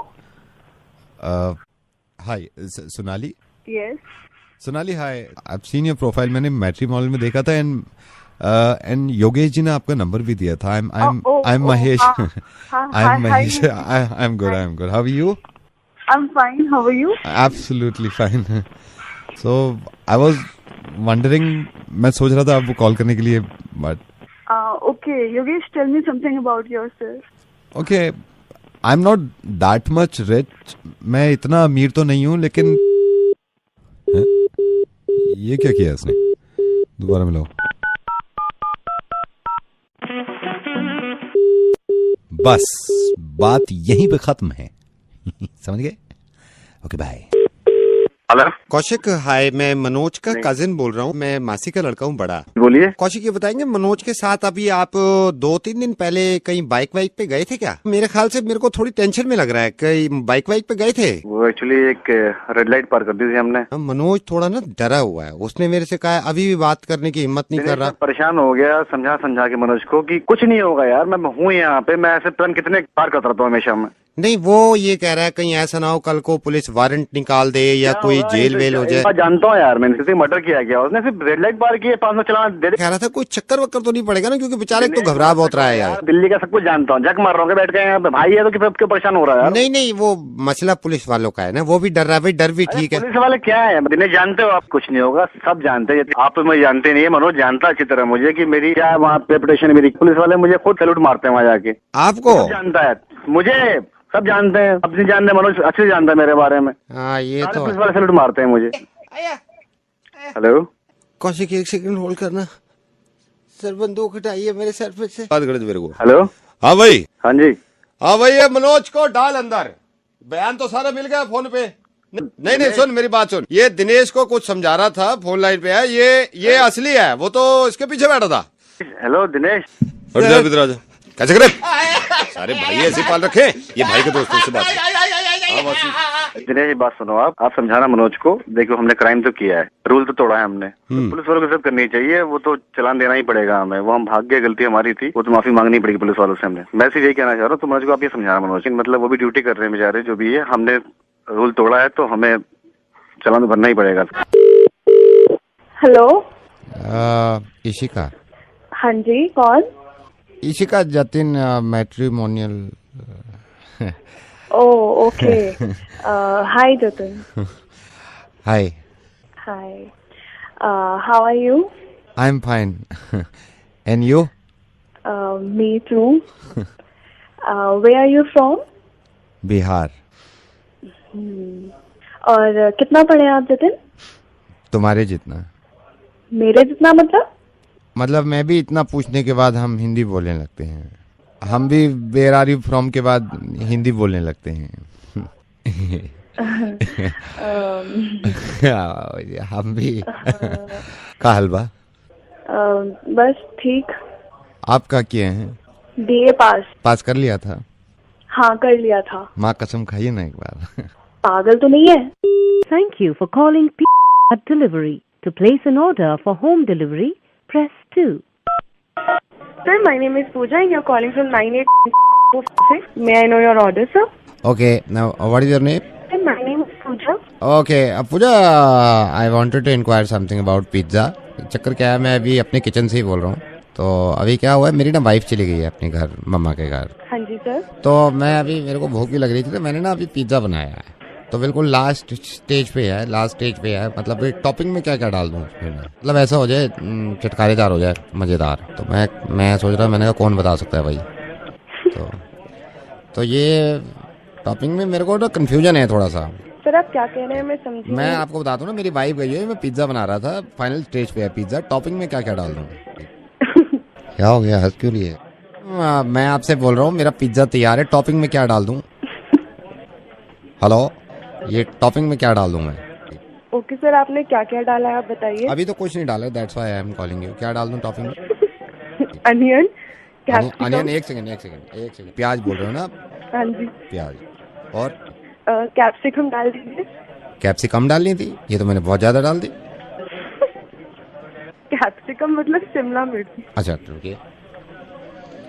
hi Sonali. Yes Sonali hi, I have seen your profile, मैंने मैट्रिमोनियल में देखा था, एंड योगेश जी ने आपका नंबर भी दिया था। I am Mahesh. I am good. How are you? I'm fine. How are you? Absolutely fine. So I was wondering, मैं सोच रहा था आपको कॉल करने के लिए, but Okay, Yogesh, tell me something about yourself. Okay, I am not that much rich. मैं इतना अमीर तो नहीं हूँ, लेकिन हैं? ये क्या किया इसने? दोबारा मिलाओ. बस बात यहीं पे खत्म है. समझ गए? Okay bye. Hello Kaushik, hi, मैं मनोज का कजिन बोल रहा हूँ. मैं मासी का लड़का हूँ बड़ा. बोलिए. कौशिक, ये बताएंगे मनोज के साथ अभी आप 2-3 दिन पहले कहीं बाइक वाइक पे गए थे क्या? मेरे ख्याल से मेरे को थोड़ी टेंशन में लग रहा है. कहीं बाइक वाइक पे गए थे? वो एक्चुअली एक रेड लाइट पार कर दी थी हमने. मनोज थोड़ा ना डरा हुआ है. उसने मेरे से कहा अभी भी बात करने की हिम्मत नहीं कर रहा. परेशान हो गया समझा के मनोज को कि कुछ नहीं होगा यार, मैं हूँ यहाँ पे. मैं ऐसे प्लान कितने पार करता रहता हूँ हमेशा में. नहीं, वो ये कह रहा है कहीं ऐसा ना हो कल को पुलिस वारंट निकाल दे या कोई जेल वेल हो जाए. जानता हूँ यार, मैंने किसी मर्डर किया गया, उसने सिर्फ रेड लाइट पार किए, 500 चलान दे. कह रहा था कोई चक्कर वक्कर तो नहीं पड़ेगा ना, क्योंकि बेचारे तो घबरा बहुत रहा है यार. दिल्ली का सब कुछ जानता हूँ. जग मार रहा हूँ बैठ गए यहाँ पे. भाई है तो क्यों परेशान हो रहा है? नहीं, वो मसला पुलिस वालों का है ना, वो भी डर रहा है. भाई डर भी ठीक है. पुलिस वाले क्या है, दिनेश जानते हो आप? कुछ नहीं होगा, सब जानते हैं. आप तो मुझे जानते नहीं है, मनोज जानता अच्छी तरह मुझे कि मेरी क्या वहाँ रेपुटेशन मेरी. पुलिस वाले मुझे खुद सैल्यूट मारते हैं वहाँ जाके. आपको जानता है मुझे, सब जानते हैं. अब नहीं जानते, मनोज अच्छे से जानता है मेरे बारे में. हाँ, ये तो पुलिस वाले सैल्यूट मारते हैं मुझे. हेलो कौशिक, एक सेकंड होल्ड करना. सर बंदूक हटाइए मेरे सर पे से. बात कर दे मेरे को. हेलो. हाँ भाई. हाँ जी. हाँ भाई, ये मनोज को डाल अंदर. बयान तो सारा मिल गया फोन पे. नहीं, सुन मेरी बात सुन. ये दिनेश को कुछ समझा रहा था, फोन लाइन पे है. ये असली है, वो तो इसके पीछे बैठा था. हेलो दिनेश. कैसे करे? सारे भाई ऐसे पाल रखे. ये भाई के दोस्तों से बात. दिनेश बात सुनो, आप समझाना मनोज को. देखो हमने क्राइम तो किया है, रूल तो तोड़ा है हमने. पुलिस वालों की सब करनी चाहिए. वो तो चलान देना ही पड़ेगा हमें. वो हम भाग गए, गलती हमारी थी. वो तो माफी मांगनी पड़ेगी पुलिस वालों से हमने. मैं सिर्फ यही कहना चाह रहा हूँ. तो मनोज को आप ये समझाना. मनोज मतलब वो भी ड्यूटी कर रहे हैं बेचारे, जो भी है. हमने रूल तोड़ा है तो हमें चलान भरना ही पड़ेगा. हेलो. इशिका. हाँ जी, कौन? Ishika Jatin, matrimonial. Oh, okay. Hi, Jatin. Hi. Hi. How are you? I'm fine. And you? Me too. Where are you from? Bihar. और कितना पढ़े आप जतिन? तुम्हारे जितना. मेरे जितना मतलब मैं भी इतना पूछने के बाद हम हिंदी बोलने लगते हैं. हम भी वेयर आर यू फ्रॉम के बाद हिंदी बोलने लगते हैं. हम भी. का हलवा. बस ठीक. आप क्या किए हैं? BA पास कर लिया था? हाँ, कर लिया था. माँ कसम खाइए ना एक बार. पागल तो नहीं है? Thank you for calling Delivery. To place an order for home delivery, press 2. Sir, my name is Pooja and you're calling from 9846. May I know your order, sir? Okay, now what is your name? Sir, my name is Pooja. Okay, Pooja, I wanted to inquire something about pizza. चक्कर क्या है, मैं अभी अपने kitchen से ही बोल रहा हूँ. तो अभी क्या हुआ है, मेरी ना वाइफ चली गई है अपने घर, मम्मा के घर. हाँ जी सर. तो मैं अभी, मेरे को भूख भी लग रही थी, तो मैंने ना अभी पिज्जा बनाया है. तो बिल्कुल लास्ट स्टेज पे है. मतलब टॉपिंग में क्या क्या डाल दूँ उसमें, मतलब ऐसा हो जाए चटकारेदार हो जाए, मज़ेदार. तो मैं सोच रहा, मैंने कहा कौन बता सकता है भाई. तो ये टॉपिंग में मेरे को ना कंफ्यूजन है थोड़ा सा. सर आप क्या कह रहे हैं, मैं समझी. मैं आपको बताता हूँ ना, मेरी वाइफ गई है, मैं पिज्जा बना रहा था, फाइनल स्टेज पे है पिज्जा. टॉपिंग में क्या क्या डाल दूँ? क्या हो गया, हंस क्यों रही है? मैं आपसे बोल रहा हूँ, मेरा पिज्जा तैयार है, टॉपिंग में क्या डाल दूँ? हेलो, ये टॉपिंग में क्या डाल दूँ मैं? ओके सर, आपने क्या क्या डाला है आप बताइए. अभी तो कुछ नहीं डाला, that's why I am calling you. क्या डाल दूँ टॉपिंग में? अनियन. अनियन. एक सेकंड. प्याज बोल रहे हो ना? हाँ जी. प्याज. और कैप्सिकम डाल दीजिए. कैप्सिकम डालनी थी? ये तो मैंने बहुत ज्यादा डाल दी. कैप्सिकम मतलब शिमला मिर्च. अच्छा ठीक है,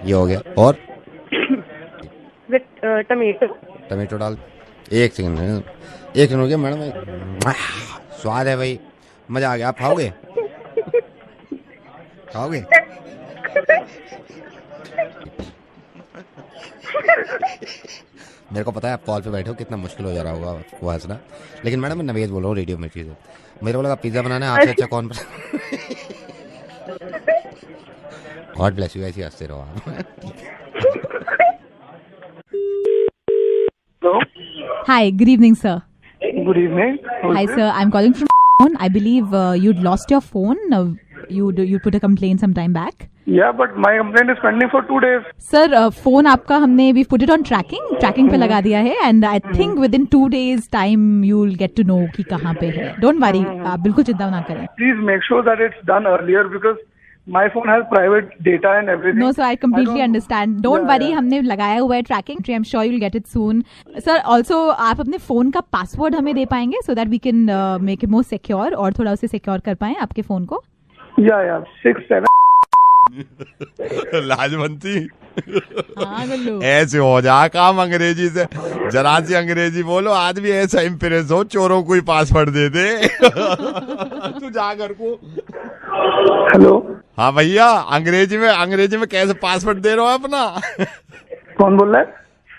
ये हो गया. और टमेटो डाल. एक सेकंड हो गया मैडम. स्वाद है भाई, मजा आ गया. आप खाओगे? मेरे को पता है आप कॉल पे बैठे हो, कितना मुश्किल हो जा रहा होगा आपको हंसना, लेकिन मैडम मैं नवेद बोल रहा हूँ रेडियो मिर्ची से। मेरे को लगा पिज्जा बनाना है, आपसे अच्छा कौन गॉड ब्लेस यू, ऐसे ही हंसते रहो आप। Hi, good evening, sir. Good evening. Hi, sir. I'm calling from phone. I believe you'd lost your phone. You put a complaint some time back. Yeah, but my complaint is pending for 2 days. Sir, phone आपका हमने we've put it on tracking पे लगा दिया है, and I think within 2 days time you'll get to know कि कहाँ पे है. Don't worry, आप बिल्कुल चिंता ना करें. Please make sure that it's done earlier because my phone has private data and everything. No, sir, I completely understand. Don't worry, हमने लगाया हुआ है tracking. I'm sure you'll get it soon. Sir, also आप अपने phone का password हमें दे पाएंगे so that we can make it more secure और थोड़ा उसे सिक्योर कर पाएं आपके फोन को. Yeah, 6-7. लाजवंती हाँ गुल्लू, ऐसे हो जा काम अंग्रेजी से, जरा सी अंग्रेजी बोलो, आदमी ऐसा इम्प्रेस हो चोरों को ही पासवर्ड दे दे। तू जा घर को। हेलो, हाँ भैया, अंग्रेजी में कैसे पासवर्ड दे रहा हो अपना? कौन बोल रहा है?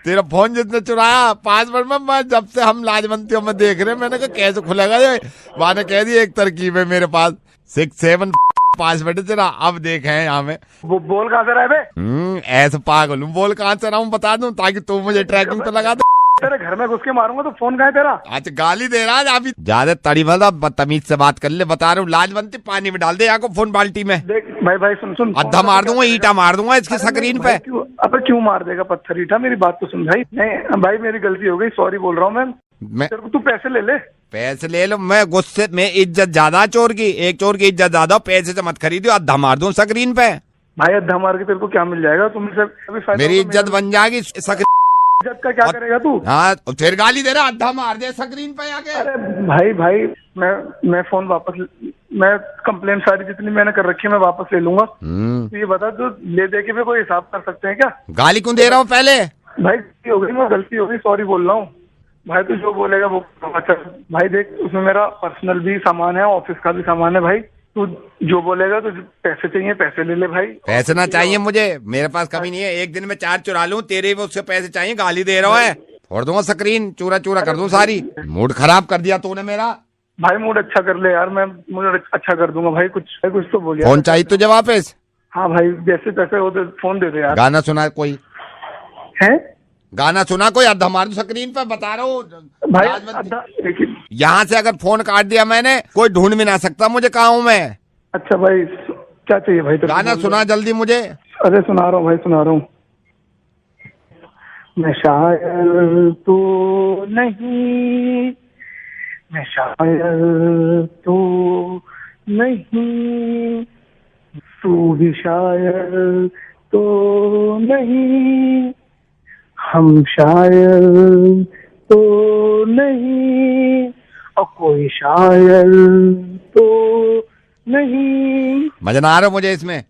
तेरा फोन जितने चुराया पासवर्ड में, मैं जब से हम लाजवंतियों में देख रहे हैं, मैंने कहा कैसे खुलेगा ये? वहां ने कह दी एक तरकीब है मेरे पास, 6-7 पासवर्ड तेरा। अब देखे हैं यहाँ में। वो बोल कहाँ से रहा है बे? ऐसे पागल हूँ, बोल कहाँ से रहा हूँ बता दूं ताकि तू मुझे ट्रैकिंग पे लगा दे। तेरे घर में घुस के मारूंगा तो फोन कहाँ है तेरा? अच्छा गाली दे रहा है अभी, ज्यादा तड़ी वाला बदतमीज से बात कर ले, बता रहा हूँ लाजवंती पानी में डाल दे यहाँ को फोन बाल्टी में। देख भाई सुन अद्धा मार दूंगा, ईटा मार दूंगा इसकी स्क्रीन पे। अब क्यों मार देगा पत्थर ईटा? मेरी बात तो सुन भाई। नहीं भाई मेरी गलती हो गई, सॉरी बोल रहा हूँ मैं। तेरे को तू पैसे ले ले। पैसे ले लो, मैं गुस्से में, इज्जत ज्यादा चोर की, एक चोर की इज्जत ज्यादा, पैसे से मत खरीदो, अद्धा मार दूं स्क्रीन पे। भाई अद्धा मार के तेरे को क्या मिल जाएगा? तुमसे मेरी इज्जत बन जाएगी। इज्जत का क्या करेगा तू? हाँ फिर गाली दे रहा, अद्धा मार दे स्क्रीन पे आके। अरे भाई मैं फोन वापस, मैं कंप्लेंट सारी जितनी मैंने कर रखी है मैं वापस ले लूंगा। तो ये बता, तू ले दे के भी कोई हिसाब कर सकते हैं क्या? गाली क्यों दे रहा हूँ पहले? भाई गलती हो गई, सॉरी बोल रहा हूँ। भाई तू जो बोलेगा वो अच्छा। भाई देख, उसमें मेरा पर्सनल भी सामान है, ऑफिस का भी सामान है। भाई तू जो बोलेगा, तुझे पैसे चाहिए पैसे ले ले भाई। पैसे ना चाहिए मुझे, मेरे पास कमी नहीं है, एक दिन में 4 चुरा लूं, तेरे भी उससे पैसे चाहिए। गाली दे रहा है, छोड़ दूंगा स्क्रीन, चूरा कर दूं सारी। मूड खराब कर दिया तूने मेरा। भाई मूड अच्छा कर ले यार, मैं मूड अच्छा कर दूंगा भाई। कुछ तो बोलिए। फोन चाहिए तुझे वापस? हाँ भाई, जैसे पैसे हो तो फोन दे दे यार। गाना सुना कोई है? गाना सुना कोई? अद्धा मार दूं स्क्रीन पे, बता रहा हूँ भाई। यहाँ से अगर फोन काट दिया मैंने, कोई ढूंढ भी ना सकता मुझे कहाँ हूँ मैं। अच्छा भाई, क्या चाहिए भाई? गाना सुना जल्दी मुझे। अरे सुना रहा हूँ भाई, सुना रहा हूँ। मैं शायर तो नहीं, मैं शायर तो नहीं, तू भी शायर तो नहीं, हम शायर तो नहीं, और कोई शायर तो नहीं। मजा ना आ रहा मुझे इसमें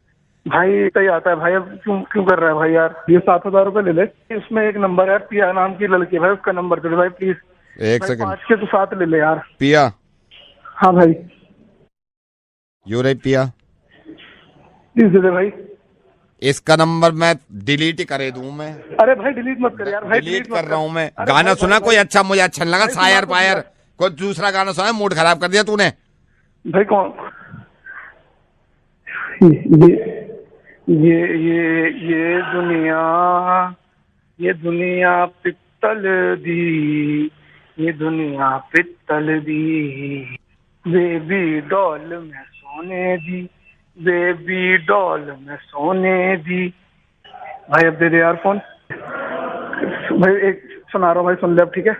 भाई। सही आता है भाई। अब क्यों कर रहा है भाई यार? ये 7,000 रुपए ले ले। इसमें एक नंबर है, पिया नाम की लड़की है भाई, उसका नंबर दे दे भाई प्लीज। एक सेकंड। 5 के तो 7 ले ले यार। पिया? हाँ भाई। यू रही पिया? प्लीज दे दे भाई। इसका नंबर मैं डिलीट ही करे दूं मैं? अरे भाई डिलीट मत कर यार भाई। डिलीट कर रहा हूँ मैं। गाना सुना कोई अच्छा, मुझे अच्छा लगा, शायर पायर कोई दूसरा गाना सुना, मूड खराब कर दिया तूने। भाई कौन? ये दुनिया पित्तल दी, ये दुनिया पित्तल दी, बेबी डॉल में सोने दी, बेबी डॉल में सोने दी। भाई अब दे दे यार फोन। भाई एक सुना रहा हूँ भाई, सुन ले अब ठीक है?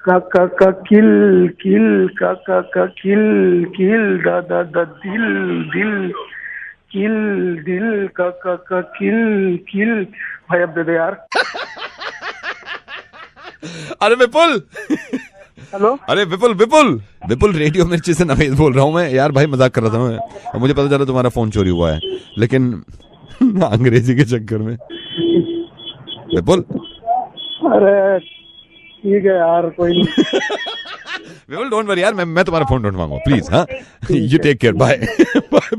का किल किल का किल किल दा दा दा दिल दिल किल दिल का किल किल। भाई अब दे दे यार। अरे विपुल। हेलो। अरे विपुल रेडियो मिर्ची से नवेद बोल रहा हूँ मैं यार। भाई मजाक कर रहा था मैं, और मुझे पता चला तुम्हारा फोन चोरी हुआ है, लेकिन अंग्रेजी के चक्कर में। विपुल अरे ठीक है यार, कोई नहीं। विपुल डोंट वरी यार, मैं तुम्हारा फोन डोंट मांगूंगा प्लीज। हाँ you take care, bye bye.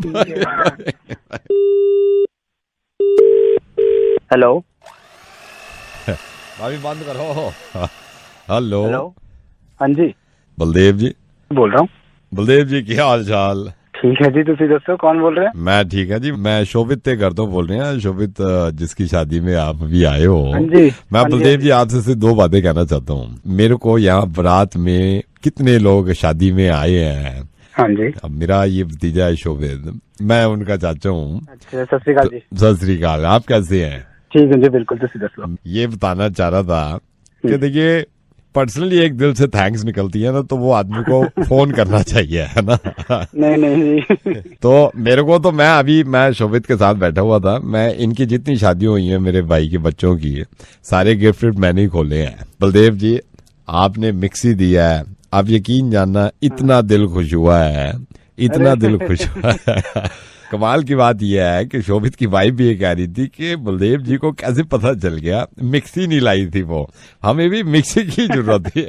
Hello अभी बंद करो। हेलो। हाँ जी बलदेव जी बोल रहा हूँ। बलदेव जी क्या हाल चाल? ठीक है जी, तुम दसो कौन बोल रहे हैं? मैं ठीक है जी, मैं शोभित ते करता हूँ बोल रहे हैं, शोभित जिसकी शादी में आप भी आए हो। हाँ जी। मैं बलदेव जी आपसे सिर्फ दो बातें कहना चाहता हूँ। मेरे को यहाँ बारात में कितने लोग शादी में आए हैं। हाँ जी। अब मेरा ये भतीजा है शोभित, मैं उनका चाचा हूँ। अच्छा, सत श्री अकाल जी। सत श्री अकाल, आप कैसे हैं? ठीक है जी, बिल्कुल। तुम दसो। ये बताना चाह रहा था कि देखिए पर्सनली एक दिल से थैंक्स निकलती है ना, तो वो आदमी को फोन करना चाहिए, है ना? नहीं तो मेरे को तो मैं शोभित के साथ बैठा हुआ था, मैं इनकी जितनी शादियां हुई हैं मेरे भाई के बच्चों की, सारे गिफ्ट मैंने ही खोले हैं। बलदेव जी आपने मिक्सी दिया है, आप यकीन जानना इतना दिल खुश हुआ है, इतना दिल खुश हुआ है। कमाल की बात यह है कि शोभित की वाइफ भी ये कह रही थी कि बलदेव जी को कैसे पता चल गया, मिक्सी नहीं लाई थी वो, हमें भी मिक्सी की जरूरत थी।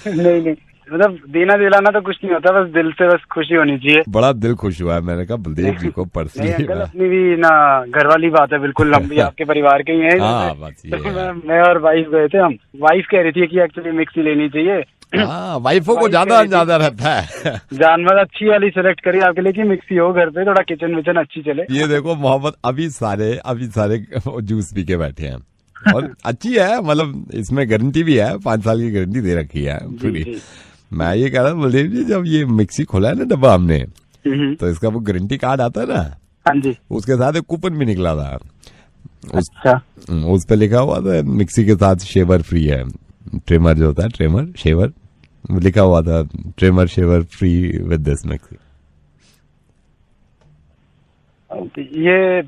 नहीं मतलब देना दिलाना तो कुछ नहीं होता, बस दिल से बस खुशी होनी चाहिए। बड़ा दिल खुश हुआ है, मैंने कहा बलदेव जी को पर्सनली। अंकल अपनी भी ना घर वाली बात है, बिल्कुल हम भी आपके परिवार के ही हैं। हाँ बात ये है। मैं और वाइफ गए थे, हम वाइफ कह रही थी कि एक्चुअली मिक्सी लेनी चाहिए। हाँ वाइफों को ज्यादा रहता है। जानवर अच्छी वाली सेलेक्ट करी आपके लिए कि मिक्सी हो घर पे, थोड़ा किचन विचन अच्छी चले। ये देखो मोहम्मद अभी सारे जूस पी के बैठे हैं और अच्छी है, मतलब इसमें गारंटी भी है, 5 साल की गारंटी दे रखी है पूरी। मैं ये कह रहा हूँ बलदेव जी, जब ये मिक्सी खोला है ना डब्बा हमने, तो इसका वो गारंटी कार्ड आता है ना, हाँ जी, उसके साथ एक कूपन भी निकला था। अच्छा। उस पे लिखा हुआ था मिक्सी के साथ शेवर फ्री है, ट्रिमर जो होता है, ट्रिमर शेवर लिखा हुआ था, trimmer shaver free with this mixie. ये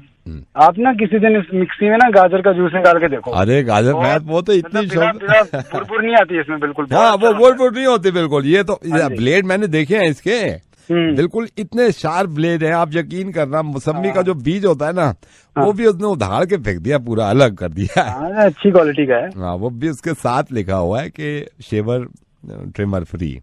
आप ना किसी दिन इस मिक्सी में ना गाजर का जूस निकाल के देखो। अरे गाजर मैं वो तो इतनी बुरबुर नहीं आती इसमें बिल्कुल। हाँ वो बुरबुर नहीं होती बिल्कुल। ये तो ब्लेड मैंने देखे हैं इसके, बिल्कुल इतने शार्प ब्लेड हैं, आप यकीन करना। मौसमी का जो बीज होता है ना, वो भी उसने उधार के फेंक दिया, पूरा अलग कर दिया। अच्छी क्वालिटी का है। हाँ वो भी उसके साथ लिखा हुआ है कि शेवर ट्रिमर फ्री।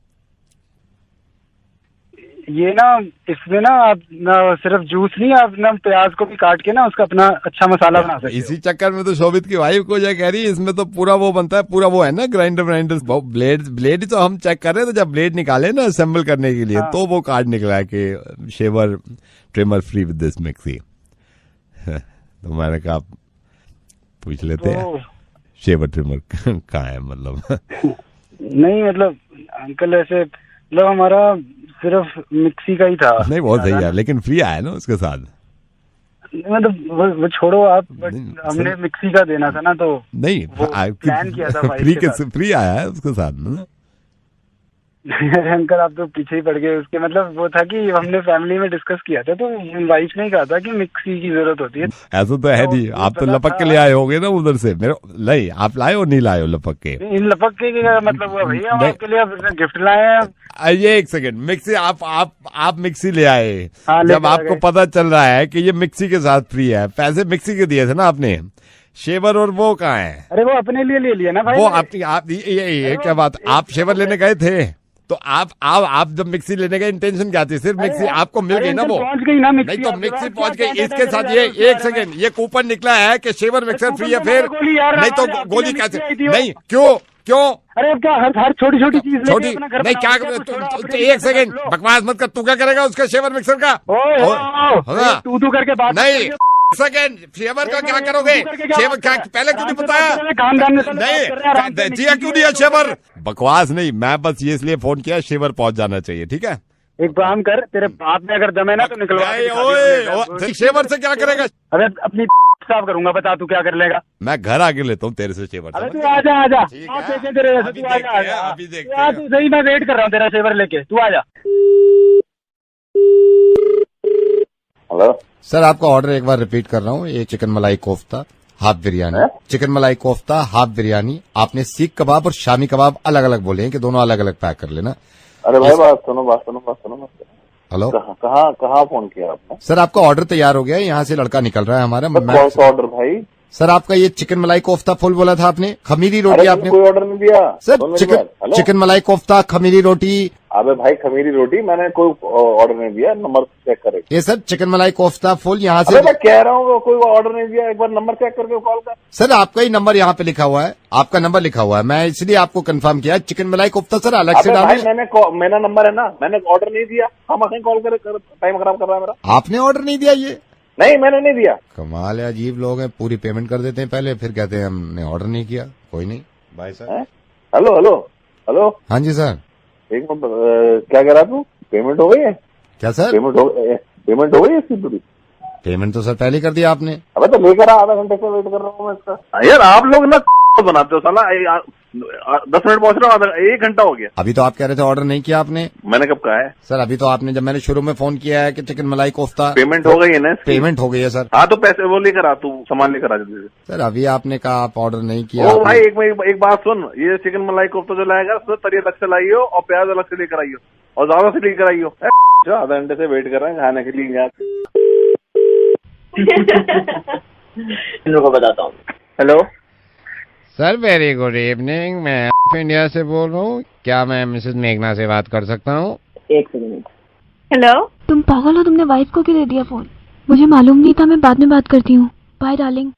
ये ना इसमें ना आप ना सिर्फ जूस नहीं, आप ना प्याज को भी काट के ना उसका अपना अच्छा मसाला बना सकते हो। इसी चक्कर में तो शोभित की वाइफ को ये कह रही है, इसमें तो पूरा वो बनता है, पूरा वो है ना ग्राइंडर ब्लेड तो हम चेक कर रहे थे जब ब्लेड निकाले ना असेंबल करने के लिए, हाँ। तो वो कार्ड निकला है कि shaver trimmer free with this mixie. तो मैंने कहा पूछ लेते हैं शेवर ट्रिमर कहाँ है, मतलब नहीं मतलब अंकल ऐसे मतलब हमारा सिर्फ मिक्सी का ही था। नहीं बहुत सही है, लेकिन फ्री आया ना उसके साथ। मतलब वो छोड़ो आप, बट हमने मिक्सी का देना था ना, तो नहीं प्लान किया था फ्री आया है उसके साथ ना। अंकल आप तो पीछे ही पड़ गए उसके। मतलब वो था कि हमने फैमिली में डिस्कस किया था, तो वाइफ ने कहा था कि मिक्सी की जरूरत होती है। ऐसा तो है नहीं, आप तो लपक के ले आए होगे ना उधर से। मेरे नहीं, आप लाए हो नहीं लाए हो लपक के? इन लपक के मतलब हुआ भैया हम आपके लिए गिफ्ट लाए हैं। ये एक सेकंड, मिक्सी आप मिक्सी ले आए, जब आपको पता चल रहा है कि ये मिक्सी के साथ फ्री है, पैसे मिक्सी के दिए थे ना आपने, शेवर और वो कहाँ है? अरे वो अपने लिए ले लिया ना भाई। वो आप ये क्या बात, आप शेवर लेने गए थे तो आप जब मिक्सी लेने का इंटेंशन क्या थी? सिर्फ मिक्सी आपको मिल गई ना, वो पहुंच गई ना मिक्सी। नहीं तो मिक्सी पहुंच गई, इसके साथ ये एक सेकंड, ये कूपन निकला है कि शेवर मिक्सर फ्री है, फिर नहीं तो गोली कैसे? नहीं क्यों? अरे क्या हर छोटी छोटी चीज छोटी नहीं, क्या एक सेकंड बकवास मत कर, तू क्या करेगा उसका शेवर मिक्सर का? तू करके बात नहीं, सेकंड शेवर का क्या करोगे? शेवर क्या पहले क्यों नहीं बताया? नहीं दिया क्यों नहीं है शेवर? बकवास नहीं, मैं बस ये इसलिए फोन किया, शेवर पहुंच जाना चाहिए, ठीक है? एक काम कर, तेरे बाप में अगर दम है ना तो निकलवा। शेवर से क्या करेगा? अरे अपनी साफ करूंगा, बता तू क्या कर लेगा? मैं घर आके लेता हूँ तेरे से शेवर। अरे तू आजा तेरे वैसे, तू आजा, तू सही, मैं वेट कर रहा हूँ तेरा शेवर लेके, तू आजा। हेलो सर, आपका ऑर्डर एक बार रिपीट कर रहा हूँ। ये चिकन मलाई कोफ्ता हाफ बिरयानी, चिकन मलाई कोफ्ता हाफ बिरयानी। आपने सीख कबाब और शामी कबाब अलग अलग बोले हैं कि दोनों अलग अलग पैक कर लेना। अरे भाई बात सुनो। हेलो, कहाँ फोन किया आपने? सर आपका ऑर्डर तैयार हो गया है, यहाँ से लड़का निकल रहा है हमारा। कौन सा ऑर्डर भाई? सर आपका ये चिकन मलाई कोफ्ता फुल बोला था आपने, खमीरी रोटी आपने कोई ऑर्डर नहीं दिया सर। चिकन मलाई कोफ्ता, खमीरी रोटी। अबे भाई खमीरी रोटी मैंने कोई ऑर्डर नहीं दिया, नंबर चेक करे। ये सर चिकन मलाई कोफ्ता फुल यहाँ से। मैं कह रहा हूँ कोई ऑर्डर नहीं दिया, एक बार नंबर चेक करके कॉल कर। सर आपका ही नंबर यहाँ पे लिखा हुआ है, आपका नंबर लिखा हुआ है, मैं इसलिए आपको कंफर्म किया। चिकन मलाई कोफ्ता सर अलग से डालें। मेरा नंबर है ना, मैंने ऑर्डर नहीं दिया। हम कहीं कॉल करे, टाइम खराब कर रहा है मेरा। आपने ऑर्डर नहीं दिया? ये नहीं, मैंने नहीं दिया। कमाल है, अजीब लोग हैं, पूरी पेमेंट कर देते हैं पहले, फिर कहते हैं हमने ऑर्डर नहीं किया। कोई नहीं भाई साहब। Hello hello hello. हाँ जी सर। एक मिनट, क्या कह रहा तू? पेमेंट हो गई है क्या सर? पेमेंट हो गई है इसकी पूरी? पेमेंट तो सर पहले ही कर दिया आपने। अबे तो लेकर आधा घंटे से वेट कर रहा हूँ मैं इसका। यार आप लोग ना बनाते हो साला, 10 मिनट पहुंच रहा हूँ, 1 घंटा हो गया। अभी तो आप कह रहे थे ऑर्डर नहीं किया आपने। मैंने कब कहा है सर? अभी तो आपने, जब मैंने शुरू में फोन किया है कि चिकन मलाई कोफ्ता। पेमेंट हो गई है ना? पेमेंट हो गई है सर। हाँ तो पैसे वो लेकर आ, तू सामान लेकर आ जल्दी से। सर अभी आपने कहा आप ऑर्डर नहीं किया। ओ भाई एक बात सुन, ये चिकन मलाई कोफ्ता जो लाएगा उसमें तरी अलग से लाइयो और प्याज अलग से लेकर आइयो और ज्यादा से लेकर आइयो। आधा घंटे से वेट कर रहे हैं खाने के लिए यार। इन लोगों को बताता हूँ। Hello sir, very good evening, मैं इंडिया से बोल रहा हूँ। क्या मैं मिसेस मेघना से बात कर सकता हूँ? एक सेकंड। हेलो। तुम पागल हो, तुमने वाइफ को क्यों दे दिया फोन? मुझे मालूम नहीं था, मैं बाद में बात करती हूँ। Bye darling.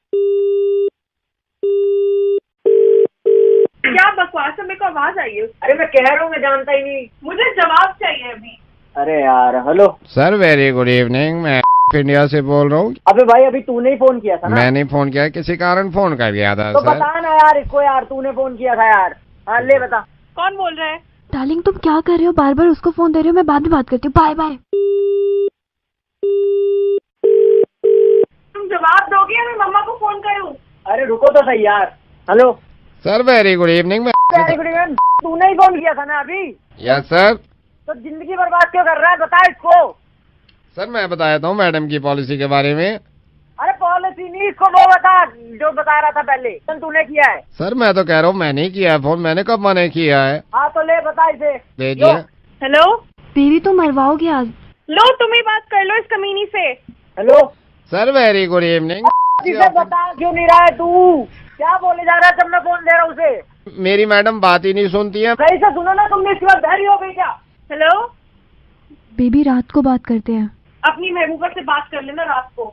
क्या बकवास है? मेरे को आवाज आई है। अरे मैं कह रहा हूँ, मैं जानता ही नहीं। मुझे जवाब चाहिए अभी। अरे यार hello sir, very good evening, मैं इंडिया से बोल रहा हूँ। अबे भाई अभी तूने ही फोन किया था ना? मैंने फोन किया, किसी कारण फोन कर गया था तो सर। बता ना यार इसको, यार तूने फोन किया था यार। हाँ ले बता। कौन बोल रहा है? डार्लिंग तुम क्या कर रहे हो? बार बार उसको फोन दे रहे हो। मैं बाद में बात करती हूँ। Bye bye. तुम जवाब दोगे या मैं मम्मा को फोन करूँ? अरे रुको तो सही यार। Hello sir, very good evening, very good evening. तूने ही फोन किया था ना अभी? Yes sir. तो जिंदगी बर्बाद क्यों कर रहा है, बता इसको। सर मैं बताया था मैडम की पॉलिसी के बारे में। अरे पॉलिसी नहीं, इसको वो बता जो बता रहा था पहले। तूने किया है? सर मैं तो कह रहा हूँ मैंने किया है फोन, मैंने कब मना किया है? हाँ तो ले बता इसे। भेजिए। हेलो बेबी तुम मरवाओगे आज। लो तुम ही बात कर लो इस कमीनी से। Hello sir, very good evening. इसे बता क्यों नहीं रहा है तू? क्या बोले जा रहा है जब मैं फोन दे रहा हूँ उसे? मेरी मैडम बात ही नहीं सुनती है। सही से सुनो ना, तुमने इसके बाद बहरी हो गई क्या? हेलो बेबी रात को बात करते हैं। अपनी महबूबा से बात कर लेना रात को।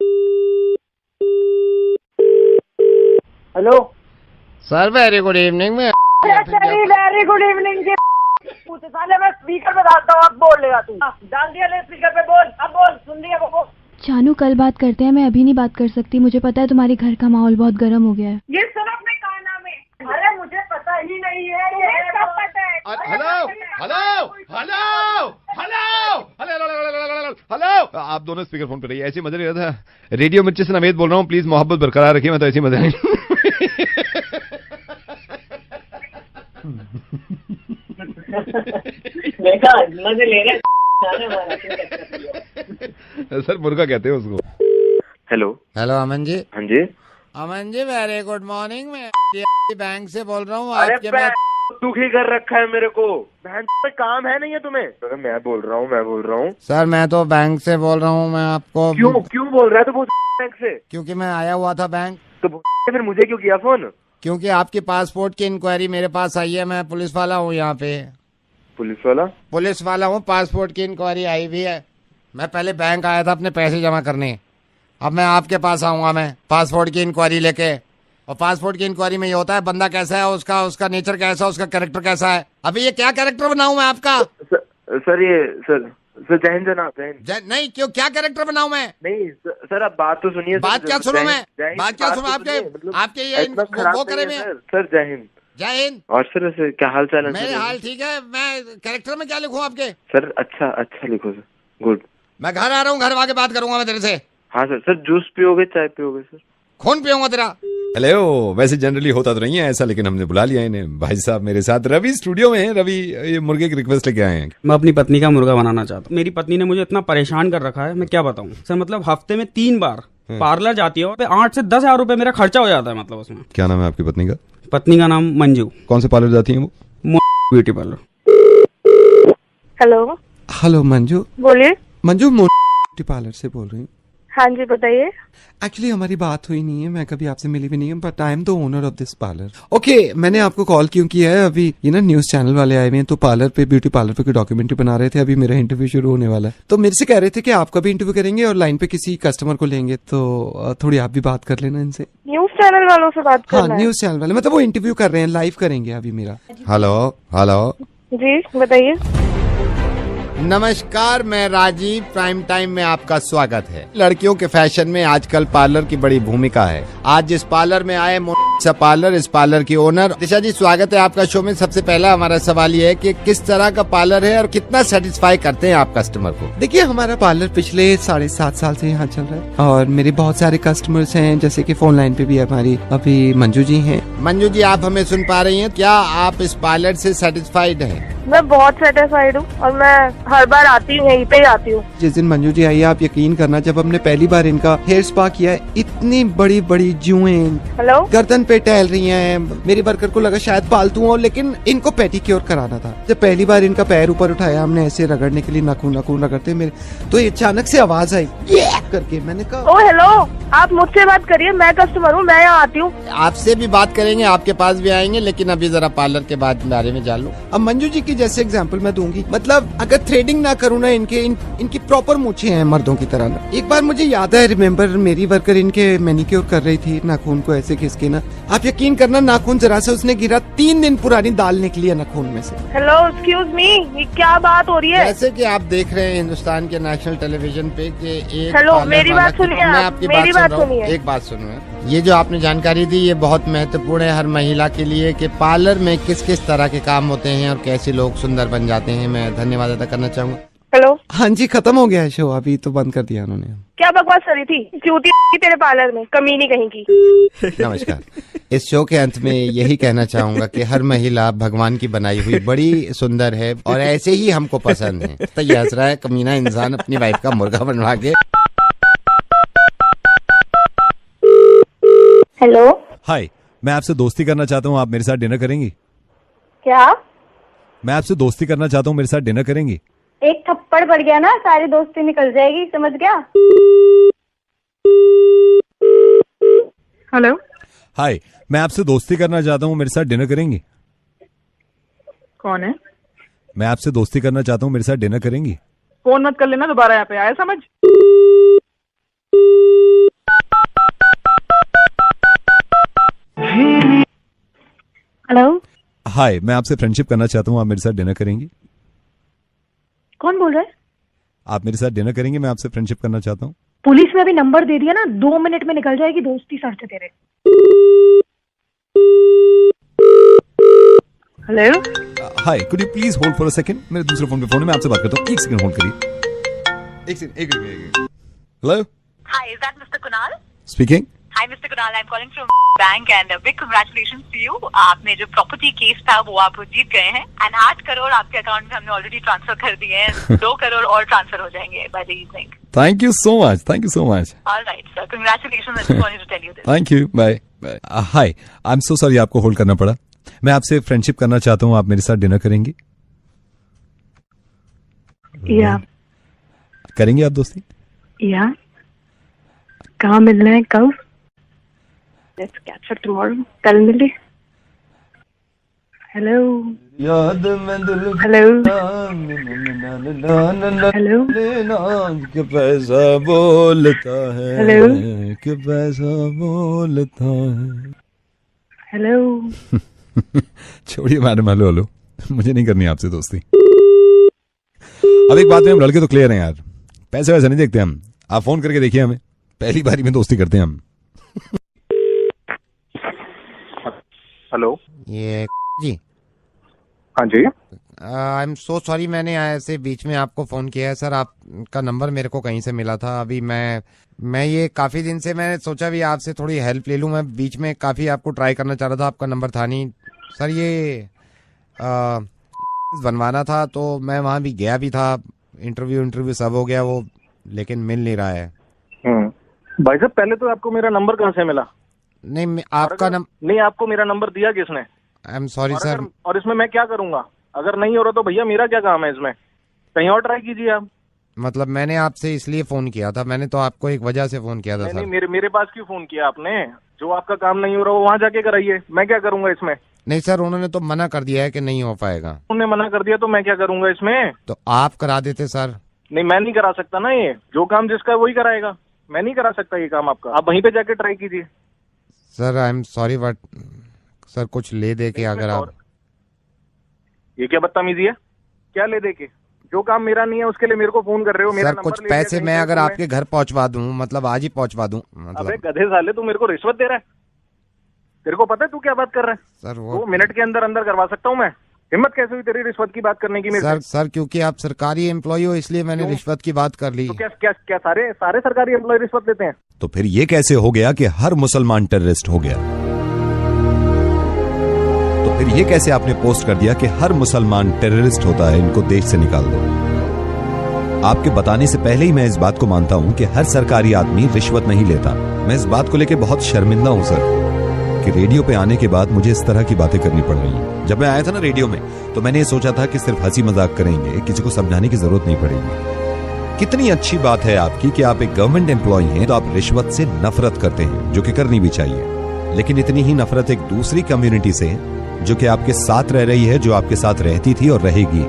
Hello sir, very good evening. मैं वेरी गुड इवनिंग के पूछे साले, मैं स्पीकर पे डालता हूँ, अब बोल लेगा तू। डाल दिया ले स्पीकर पे, बोल अब बोल। सुन लिया वो? जानू कल बात करते हैं, मैं अभी नहीं बात कर सकती। मुझे पता है तुम्हारे घर का माहौल बहुत गर्म हो गया है। ये सब अपने काना में। अरे मुझे पता ही नहीं है, ये सब पता है। Hello hello hello hello hello, आप दोनों स्पीकर फोन पे रहिए, ऐसे मजा नहीं रहा था। रेडियो मिर्ची से नवेद बोल रहा हूँ, प्लीज मोहब्बत बरकरार रखिए, मैं तो ऐसी मजा नहीं। मजे ले रहे सर मुर्गा कहते हैं उसको। Hello hello Aman ji. हाँ जी। Aman ji, very good morning, मैं बैंक से बोल रहा हूँ। अरे दुखी कर रखा है मेरे को, बहन पे काम है नहीं है तुम्हें? अरे मैं बोल रहा हूँ। सर मैं तो बैंक से बोल रहा हूँ, मैं आपको। क्यों बोल रहा है? तो बैंक से क्योंकि मैं आया हुआ था बैंक। तो फिर मुझे क्यों किया फोन? क्योंकि आपकी पासपोर्ट की इंक्वायरी मेरे पास आई है, मैं पुलिस वाला हूँ यहाँ पे। पुलिस वाला हूँ, पासपोर्ट की इंक्वायरी आई हुई है। मैं पहले बैंक आया था अपने पैसे जमा करने, अब मैं आपके पास आऊंगा, मैं पासपोर्ट की इंक्वायरी लेके। और पासपोर्ट की इंक्वायरी में ये होता है बंदा कैसा है, उसका नेचर कैसा है, उसका कैरेक्टर कैसा है। अभी ये क्या कैरेक्टर बनाऊं मैं आपका? सर जैन जनाब नहीं, क्यों क्या कैरेक्टर बनाऊं मैं? नहीं सर आप बात तो सुनिए। बात क्या सुनूं मैं? बात क्या सुनूं? आपके ये वो करे में। सर जय हिंद। जय हिंद। और सर क्या हाल चाल है? मेरे हाल ठीक है। मैं कैरेक्टर में क्या लिखूं आपके? सर अच्छा लिखो सर। गुड। मैं घर आ रहा हूँ, घर आके बात करूंगा मैं तेरे से। हाँ सर जूस पियोगे, चाय पियोगे? सर खून पियूंगा तेरा। हेलो, वैसे जनरली होता तो नहीं है ऐसा, लेकिन हमने बुला लिया इन्हें। भाई साहब मेरे साथ रवि स्टूडियो में हैं। रवि ये मुर्गे की रिक्वेस्ट लेके आए हैं। मैं अपनी पत्नी का मुर्गा बनाना चाहता हूँ। मेरी पत्नी ने मुझे इतना परेशान कर रखा है, मैं क्या बताऊँ सर। मतलब हफ्ते में 3 बार पार्लर जाती है और 8 से 10 हजार रुपए मेरा खर्चा हो जाता है। मतलब उसमें। क्या नाम है आपकी पत्नी का? पत्नी का नाम मंजू। कौन से पार्लर जाती है वो? Beauty parlour. Hello hello Manju. बोलिए। मंजू ब्यूटी पार्लर से बोल रही हूँ। हाँ जी बताइए। एक्चुअली हमारी बात हुई नहीं है, मैं कभी आपसे मिली भी नहीं हूँ, but I am the owner of this parlour. Okay, मैंने आपको कॉल क्यों किया है, अभी ये ना न्यूज चैनल वाले आए हुए हैं, तो पार्लर पे, ब्यूटी पार्लर पे कोई डॉक्यूमेंट्री बना रहे थे, अभी मेरा इंटरव्यू शुरू होने वाला है, तो मेरे से कह रहे थे कि आपका भी इंटरव्यू करेंगे और लाइन पे किसी कस्टमर को लेंगे, तो थोड़ी आप भी बात कर लेना इनसे। न्यूज चैनल वालों से बात करना है? हाँ, न्यूज चैनल वाले, मतलब वो इंटरव्यू कर रहे हैं, लाइव करेंगे अभी मेरा। हेलो हेलो जी बताइए। नमस्कार, मैं राजीव। प्राइम टाइम में आपका स्वागत है। लड़कियों के फैशन में आजकल पार्लर की बड़ी भूमिका है। आज जिस पार्लर में आए मोनालिसा पार्लर, इस पार्लर की ओनर दिशा जी, स्वागत है आपका शो में। सबसे पहला हमारा सवाल ये है कि किस तरह का पार्लर है और कितना सेटिस्फाई करते हैं आप कस्टमर को? देखिए, हमारा पार्लर पिछले 7.5 साल से यहाँ चल रहा है और मेरे बहुत सारे कस्टमर्स हैं, जैसे कि फोन लाइन पे भी हमारी अभी मंजू जी हैं। मंजू जी, आप हमें सुन पा रही हैं? क्या आप इस पार्लर से सेटिस्फाइड हैं? मैं बहुत सेटिस्फाइड हूँ और मैं हर बार आती हूँ, यहीं पे ही आती हूँ। जिस दिन मंजू जी आई, आप यकीन करना, जब हमने पहली बार इनका हेयर स्पा किया है, इतनी बड़ी बड़ी जुएं हेलो गर्दन पे टहल रही हैं। मेरे वर्कर को लगा शायद पालतू हो, लेकिन इनको पेडिक्योर कराना था। जब पहली बार इनका पैर ऊपर उठाया हमने ऐसे रगड़ने के लिए, नाखून नाखून रगड़ते मेरे, तो अचानक से आवाज आई करके। मैंने कहा, ओ हेलो, आप मुझसे बात करिए, मैं कस्टमर हूँ, मैं यहाँ आती हूँ। आपसे भी बात करेंगे, आपके पास भी आएंगे, लेकिन अभी जरा पार्लर के बारे में जान लो। अब मंजू जी की जैसे एग्जांपल मैं दूंगी, मतलब अगर थ्रेडिंग ना करूँ ना, इनकी प्रॉपर मूछें हैं मर्दों की तरह ना। एक बार मुझे याद है, रिमेम्बर, मेरी वर्कर इनके मैनिक्योर कर रही थी, नाखून को ऐसे खिसके ना, आप यकीन करना, नाखून जरा से उसने गिरा, 3 दिन पुरानी दाल निकली है नाखून में से। हेलो एक्सक्यूज मी, ये क्या बात हो रही है? जैसे कि आप देख रहे हैं हिंदुस्तान के नेशनल टेलीविजन पे कि एक हेलो, मेरी बात सुनिए, मैं आपकी मेरी बात सुनिए। एक बात सुनिए, ये जो आपने जानकारी दी ये बहुत महत्वपूर्ण है हर महिला के लिए कि पार्लर में किस किस तरह के काम होते हैं और कैसे लोग सुंदर बन जाते हैं। मैं धन्यवाद अदा करना चाहूँगा। हेलो, हाँ जी, खत्म हो गया है शो, अभी तो बंद कर दिया उन्होंने। क्या बकवास कर रही थी? चूती तेरे पार्लर में, कमीनी कहीं की। नमस्कार, इस शो के अंत में यही कहना चाहूंगा कि हर महिला भगवान की बनाई हुई बड़ी सुंदर है और ऐसे ही हमको पसंद है। तो ये हंस रहा है कमीना इंसान अपनी वाइफ का मुर्गा बनवा के। हेलो, हाय, मैं आपसे दोस्ती करना चाहता हूँ, आप मेरे साथ डिनर करेंगी? क्या? मैं आपसे दोस्ती करना चाहता हूँ, मेरे साथ डिनर करेंगी? एक थप्पड़ पड़ गया ना, सारी दोस्ती निकल जाएगी, समझ गया? हेलो, हाय, मैं आपसे दोस्ती करना चाहता हूँ, मेरे साथ डिनर करेंगी? कौन है? मैं आपसे दोस्ती करना चाहता हूँ, मेरे साथ डिनर करेंगी? फोन मत कर लेना दोबारा, यहाँ पे आया समझ। हेलो, हाय, मैं आपसे फ्रेंडशिप करना चाहता हूँ, आप मेरे साथ डिनर करेंगी? कौन बोल रहा है? आप मेरे साथ डिनर करेंगे? मैं आपसे फ्रेंडशिप करना चाहता हूँ। पुलिस में अभी नंबर दे दिया ना, 2 मिनट में निकल जाएगी दोस्ती सर से तेरे। Hello, hi, could you please hold for a second? मेरे दूसरे फोन पे फोन है, मैं आपसे बात करता हूँ, 1 सेकंड होल्ड करिए। 1 सेकंड, एक hello, hi, is that mister Kunal? Speaking. Hi mister Kunal, I am calling from bank and big congratulations to you. आपने जो प्रॉपर्टी केस था वो आप जीत गए हैं एंड 8 करोड़ आपके अकाउंट में हमने ऑलरेडी ट्रांसफर कर दिए हैं। 2 करोड़ और ट्रांसफर हो जाएंगे by the evening. Thank you so much, thank you so much. Alright sir, congratulations, I just wanted to tell you this. Thank you, bye bye. Hi, I am so sorry आपको hold करना पड़ा। मैं आपसे friendship करना चाहता हूँ, आप मेरे साथ डिनर करेंगी? या करेंगे आप दोस्ती? या कहाँ मिलना है, कब? लेट्स कैच अप टुमारो, कल मिले। हेलो, याद में दिल, हेलो, हेलो, कि पैसा बोलता है, हेलो, कि पैसा बोलता है। हेलो। छोड़िए मैडम, हेलो हेलो, मुझे नहीं करनी आपसे दोस्ती। अब एक बात है, हम लड़के तो क्लियर हैं यार, पैसे वैसे नहीं देखते हम। आप फोन करके देखिए हमें, पहली बारी में दोस्ती करते हैं हम। हेलो, ये जी, हाँ जी, आई एम सो सॉरी, मैंने ऐसे बीच में आपको फोन किया है सर। आपका नंबर मेरे को कहीं से मिला था। अभी मैं ये काफी दिन से मैंने सोचा भी आपसे थोड़ी हेल्प ले लूं। मैं बीच में काफी आपको ट्राई करना चाह रहा था, आपका नंबर था नहीं सर। ये बनवाना था तो मैं वहां भी गया भी था, इंटरव्यू सब हो गया वो, लेकिन मिल नहीं रहा है। भाई साहब, पहले तो आपको मेरा नंबर कहाँ से मिला? नहीं, आपका नहीं, आपको मेरा नंबर दिया किसने? आई एम सॉरी सर। और इसमें मैं क्या करूंगा? अगर नहीं हो रहा तो भैया मेरा क्या काम है इसमें? कहीं और ट्राई कीजिए आप। मतलब मैंने आपसे इसलिए फोन किया था, मैंने तो आपको एक वजह से फोन किया था सर। नहीं, मेरे पास क्यों फोन किया आपने? जो आपका काम नहीं हो रहा वो वहाँ जाके कराइए, मैं क्या करूंगा इसमें? नहीं सर, उन्होंने तो मना कर दिया है कि नहीं हो पाएगा। उन्होंने मना कर दिया तो मैं क्या करूंगा इसमें? तो आप करा देते सर। नहीं, मैं नहीं करा सकता ना, ये जो काम जिसका वही कराएगा, मैं नहीं करा सकता ये काम आपका। आप वहीं पे जाके ट्राई कीजिए। Sir I am sorry but sir कुछ ले दे के अगर आप, ये क्या बदतमीजी है? क्या ले दे के? जो काम मेरा नहीं है उसके लिए मेरे को फोन कर रहे हो? मेरा सर कुछ पैसे मैं अगर आपके घर पहुंचवा दूं, मतलब आज ही पहुंचवा दूं, मतलब। अबे गधे साले, तू मेरे को रिश्वत दे रहा है? तेरे को पता है तू क्या बात कर रहा है? सर वो 2 मिनट के अंदर अंदर करवा सकता हूँ मैं। हिम्मत कैसे हुई तेरी रिश्वत की बात करने की मेरे से? सर क्योंकि आप सरकारी एम्प्लॉय हो इसलिए मैंने रिश्वत की बात कर ली। तो क्या सारे सरकारी एम्प्लॉय रिश्वत देते हैं? तो फिर ये कैसे हो गया कि हर मुसलमान टेररिस्ट हो गया? तो फिर ये कैसे आपने पोस्ट कर दिया कि हर मुसलमान टेररिस्ट होता है, इनको देश से निकाल दो? आपके बताने से पहले ही मैं इस बात को मानता हूं कि हर सरकारी आदमी रिश्वत नहीं लेता। मैं इस बात को लेकर बहुत शर्मिंदा हूं सर कि रेडियो पे आने के बाद मुझे इस तरह की बातें करनी पड़ रही हैं। जब मैं आया था ना रेडियो में तो मैंने ये सोचा था कि सिर्फ हंसी मजाक करेंगे, किसी को समझाने की जरूरत नहीं पड़ेगी। कितनी अच्छी बात है आपकी कि आप एक गवर्नमेंट एम्प्लॉय हैं तो आप रिश्वत से नफरत करते हैं, जो कि करनी भी चाहिए। लेकिन इतनी ही नफरत एक दूसरी कम्युनिटी से जो कि आपके साथ रह रही है, जो आपके साथ रहती थी और रहेगी।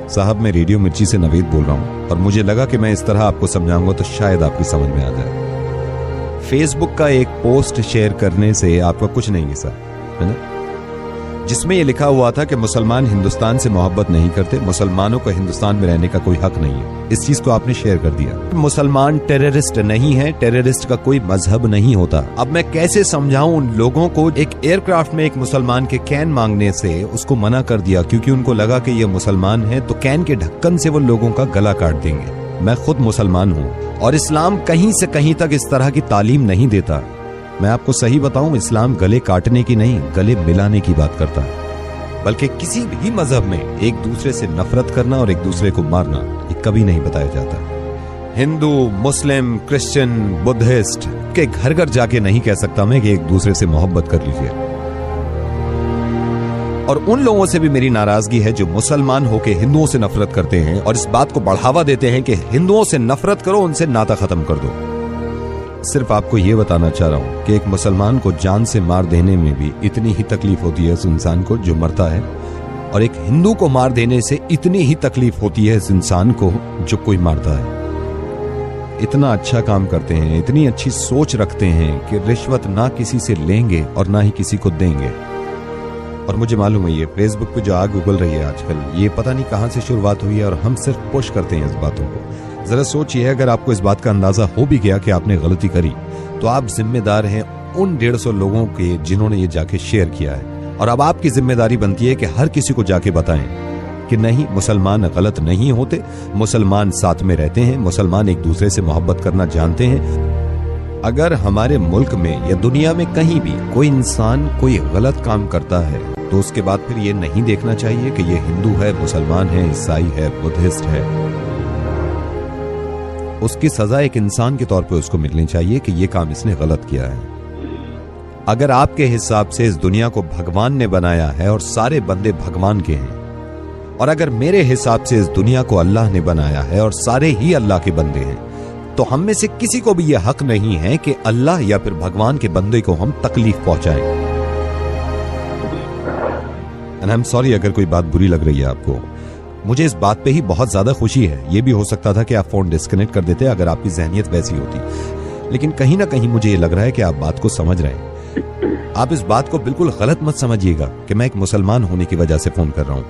साहब मैं रेडियो मिर्ची से नवेद बोल रहा हूं और मुझे लगा कि मैं इस तरह आपको समझाऊंगा तो शायद आपकी समझ में आ जाए। फेसबुक का एक पोस्ट शेयर करने से आपका कुछ नहीं है सर, है ना, जिसमें यह लिखा हुआ था कि मुसलमान हिंदुस्तान से मोहब्बत नहीं करते, मुसलमानों को हिंदुस्तान में रहने का कोई हक नहीं है। इस चीज को आपने शेयर कर दिया। मुसलमान टेररिस्ट नहीं है, टेररिस्ट का कोई मजहब नहीं होता। अब मैं कैसे समझाऊं उन लोगों को? एक एयरक्राफ्ट में एक मुसलमान के कैन मांगने से उसको मना कर दिया क्योंकि उनको लगा कि ये मुसलमान है तो कैन के ढक्कन से वो लोगों का गला काट देंगे। मैं खुद मुसलमान हूं और इस्लाम कहीं से कहीं तक इस तरह की तालीम नहीं देता। मैं आपको सही बताऊं, इस्लाम गले काटने की नहीं, गले मिलाने की बात करता है। बल्कि किसी भी मजहब में एक दूसरे से नफरत करना और एक दूसरे को मारना ये कभी नहीं बताया जाता। हिंदू, मुस्लिम, क्रिश्चियन, बुद्धिस्ट के घर घर जाके नहीं कह सकता मैं कि एक दूसरे से मोहब्बत कर लीजिए। और उन लोगों से भी मेरी नाराजगी है जो मुसलमान होके हिंदुओं से नफरत करते हैं और इस बात को बढ़ावा देते हैं कि हिंदुओं से नफरत करो, उनसे नाता खत्म कर दो। सिर्फ आपको यह बताना चाह रहा हूं कि एक मुसलमान को जान से मार देने में भी इतनी ही तकलीफ होती है इस इंसान को जो मरता है, और एक हिंदू को मार देने से इतनी ही तकलीफ होती है इस इंसान को जो कोई मारता है। इतना अच्छा काम करते हैं, इतनी अच्छी सोच रखते हैं कि रिश्वत ना किसी से लेंगे और ना ही किसी को देंगे। और मुझे मालूम है ये फेसबुक पे जो आग उगल रही है आजकल, ये पता नहीं कहां से शुरुआत हुई है और हम सिर्फ पुश करते हैं इस बातों को। जरा सोचिए, अगर आपको इस बात का अंदाजा हो भी गया कि आपने गलती करी तो आप जिम्मेदार हैं उन 150 लोगों के जिन्होंने ये जाके शेयर किया है। और अब आपकी जिम्मेदारी बनती है कि हर किसी को जाके बताएं कि नहीं, मुसलमान गलत नहीं होते, मुसलमान साथ में रहते हैं, मुसलमान एक दूसरे से मोहब्बत करना जानते हैं। अगर हमारे मुल्क में या दुनिया में कहीं भी कोई इंसान कोई गलत काम करता है तो उसके बाद फिर ये नहीं देखना चाहिए कि ये हिंदू है, मुसलमान है, ईसाई है, बुद्धिस्ट है। उसकी सजा एक इंसान के तौर पे उसको मिलनी चाहिए कि ये काम इसने गलत किया है। अगर आपके हिसाब से इस दुनिया को भगवान ने बनाया है और सारे बंदे भगवान के हैं, और अगर मेरे हिसाब से इस दुनिया को अल्लाह ने बनाया है और सारे ही अल्लाह के बंदे हैं, तो हम में से किसी को भी यह हक नहीं है कि अल्लाह या फिर भगवान के बंदे को हम तकलीफ पहुंचाएं। एंड आई एम सॉरी अगर कोई बात बुरी लग रही है आपको। मुझे इस बात पे ही बहुत ज्यादा खुशी है। ये भी हो सकता था कि आप फोन डिस्कनेक्ट कर देते अगर आपकी जहनियत वैसी होती, लेकिन कहीं ना कहीं मुझे ये लग रहा है कि आप बात को समझ रहे हैं। आप इस बात को बिल्कुल गलत मत समझिएगा कि मैं एक मुसलमान होने की वजह से फोन कर रहा हूं,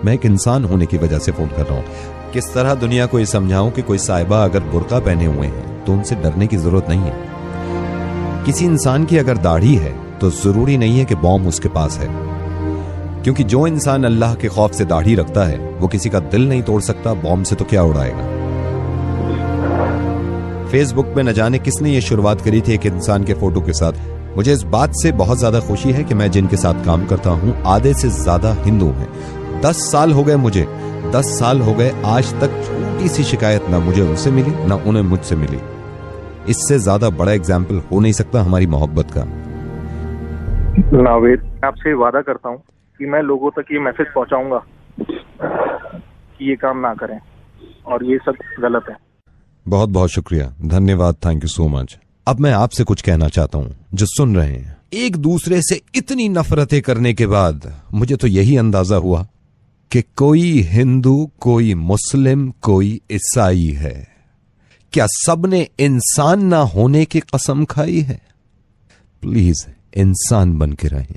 मैं एक इंसान होने की वजह से फोन कर रहा हूं। किस तरह दुनिया को ये समझाऊं कि कोई साहिबा अगर बुर्का पहने हुए हैं तो उनसे डरने की जरूरत नहीं है। किसी इंसान की अगर दाढ़ी है तो जरूरी नहीं है कि बॉम्ब उसके पास है, क्योंकि जो इंसान अल्लाह के खौफ से दाढ़ी रखता है वो किसी का दिल नहीं तोड़ सकता, बॉम्ब से तो क्या उड़ाएगा। फेसबुक पे न जाने किसने ये शुरुआत करी थी एक इंसान के फोटो के साथ। मुझे इस बात से बहुत ज्यादा खुशी है कि मैं जिनके साथ काम करता हूं आधे से ज्यादा हिंदू हैं। 10 साल हो गए मुझे, 10 साल हो गए, आज तक छोटी सी शिकायत ना मुझे उनसे मिली ना उन्हें मुझसे मिली। इससे ज्यादा बड़ा एग्जाम्पल हो नहीं सकता हमारी मोहब्बत का। नावेद, आपसे वादा करता हूँ कि मैं लोगों तक ये मैसेज पहुंचाऊंगा कि ये काम ना करें। और ये सब गलत है। बहुत बहुत शुक्रिया, धन्यवाद, थैंक यू सो मच। अब मैं आपसे कुछ कहना चाहता हूं जो सुन रहे हैं। एक दूसरे से इतनी नफरतें करने के बाद मुझे तो यही अंदाजा हुआ कि कोई हिंदू, कोई मुस्लिम, कोई ईसाई है। क्या सबने इंसान ना होने की कसम खाई है? प्लीज इंसान बन के रहें।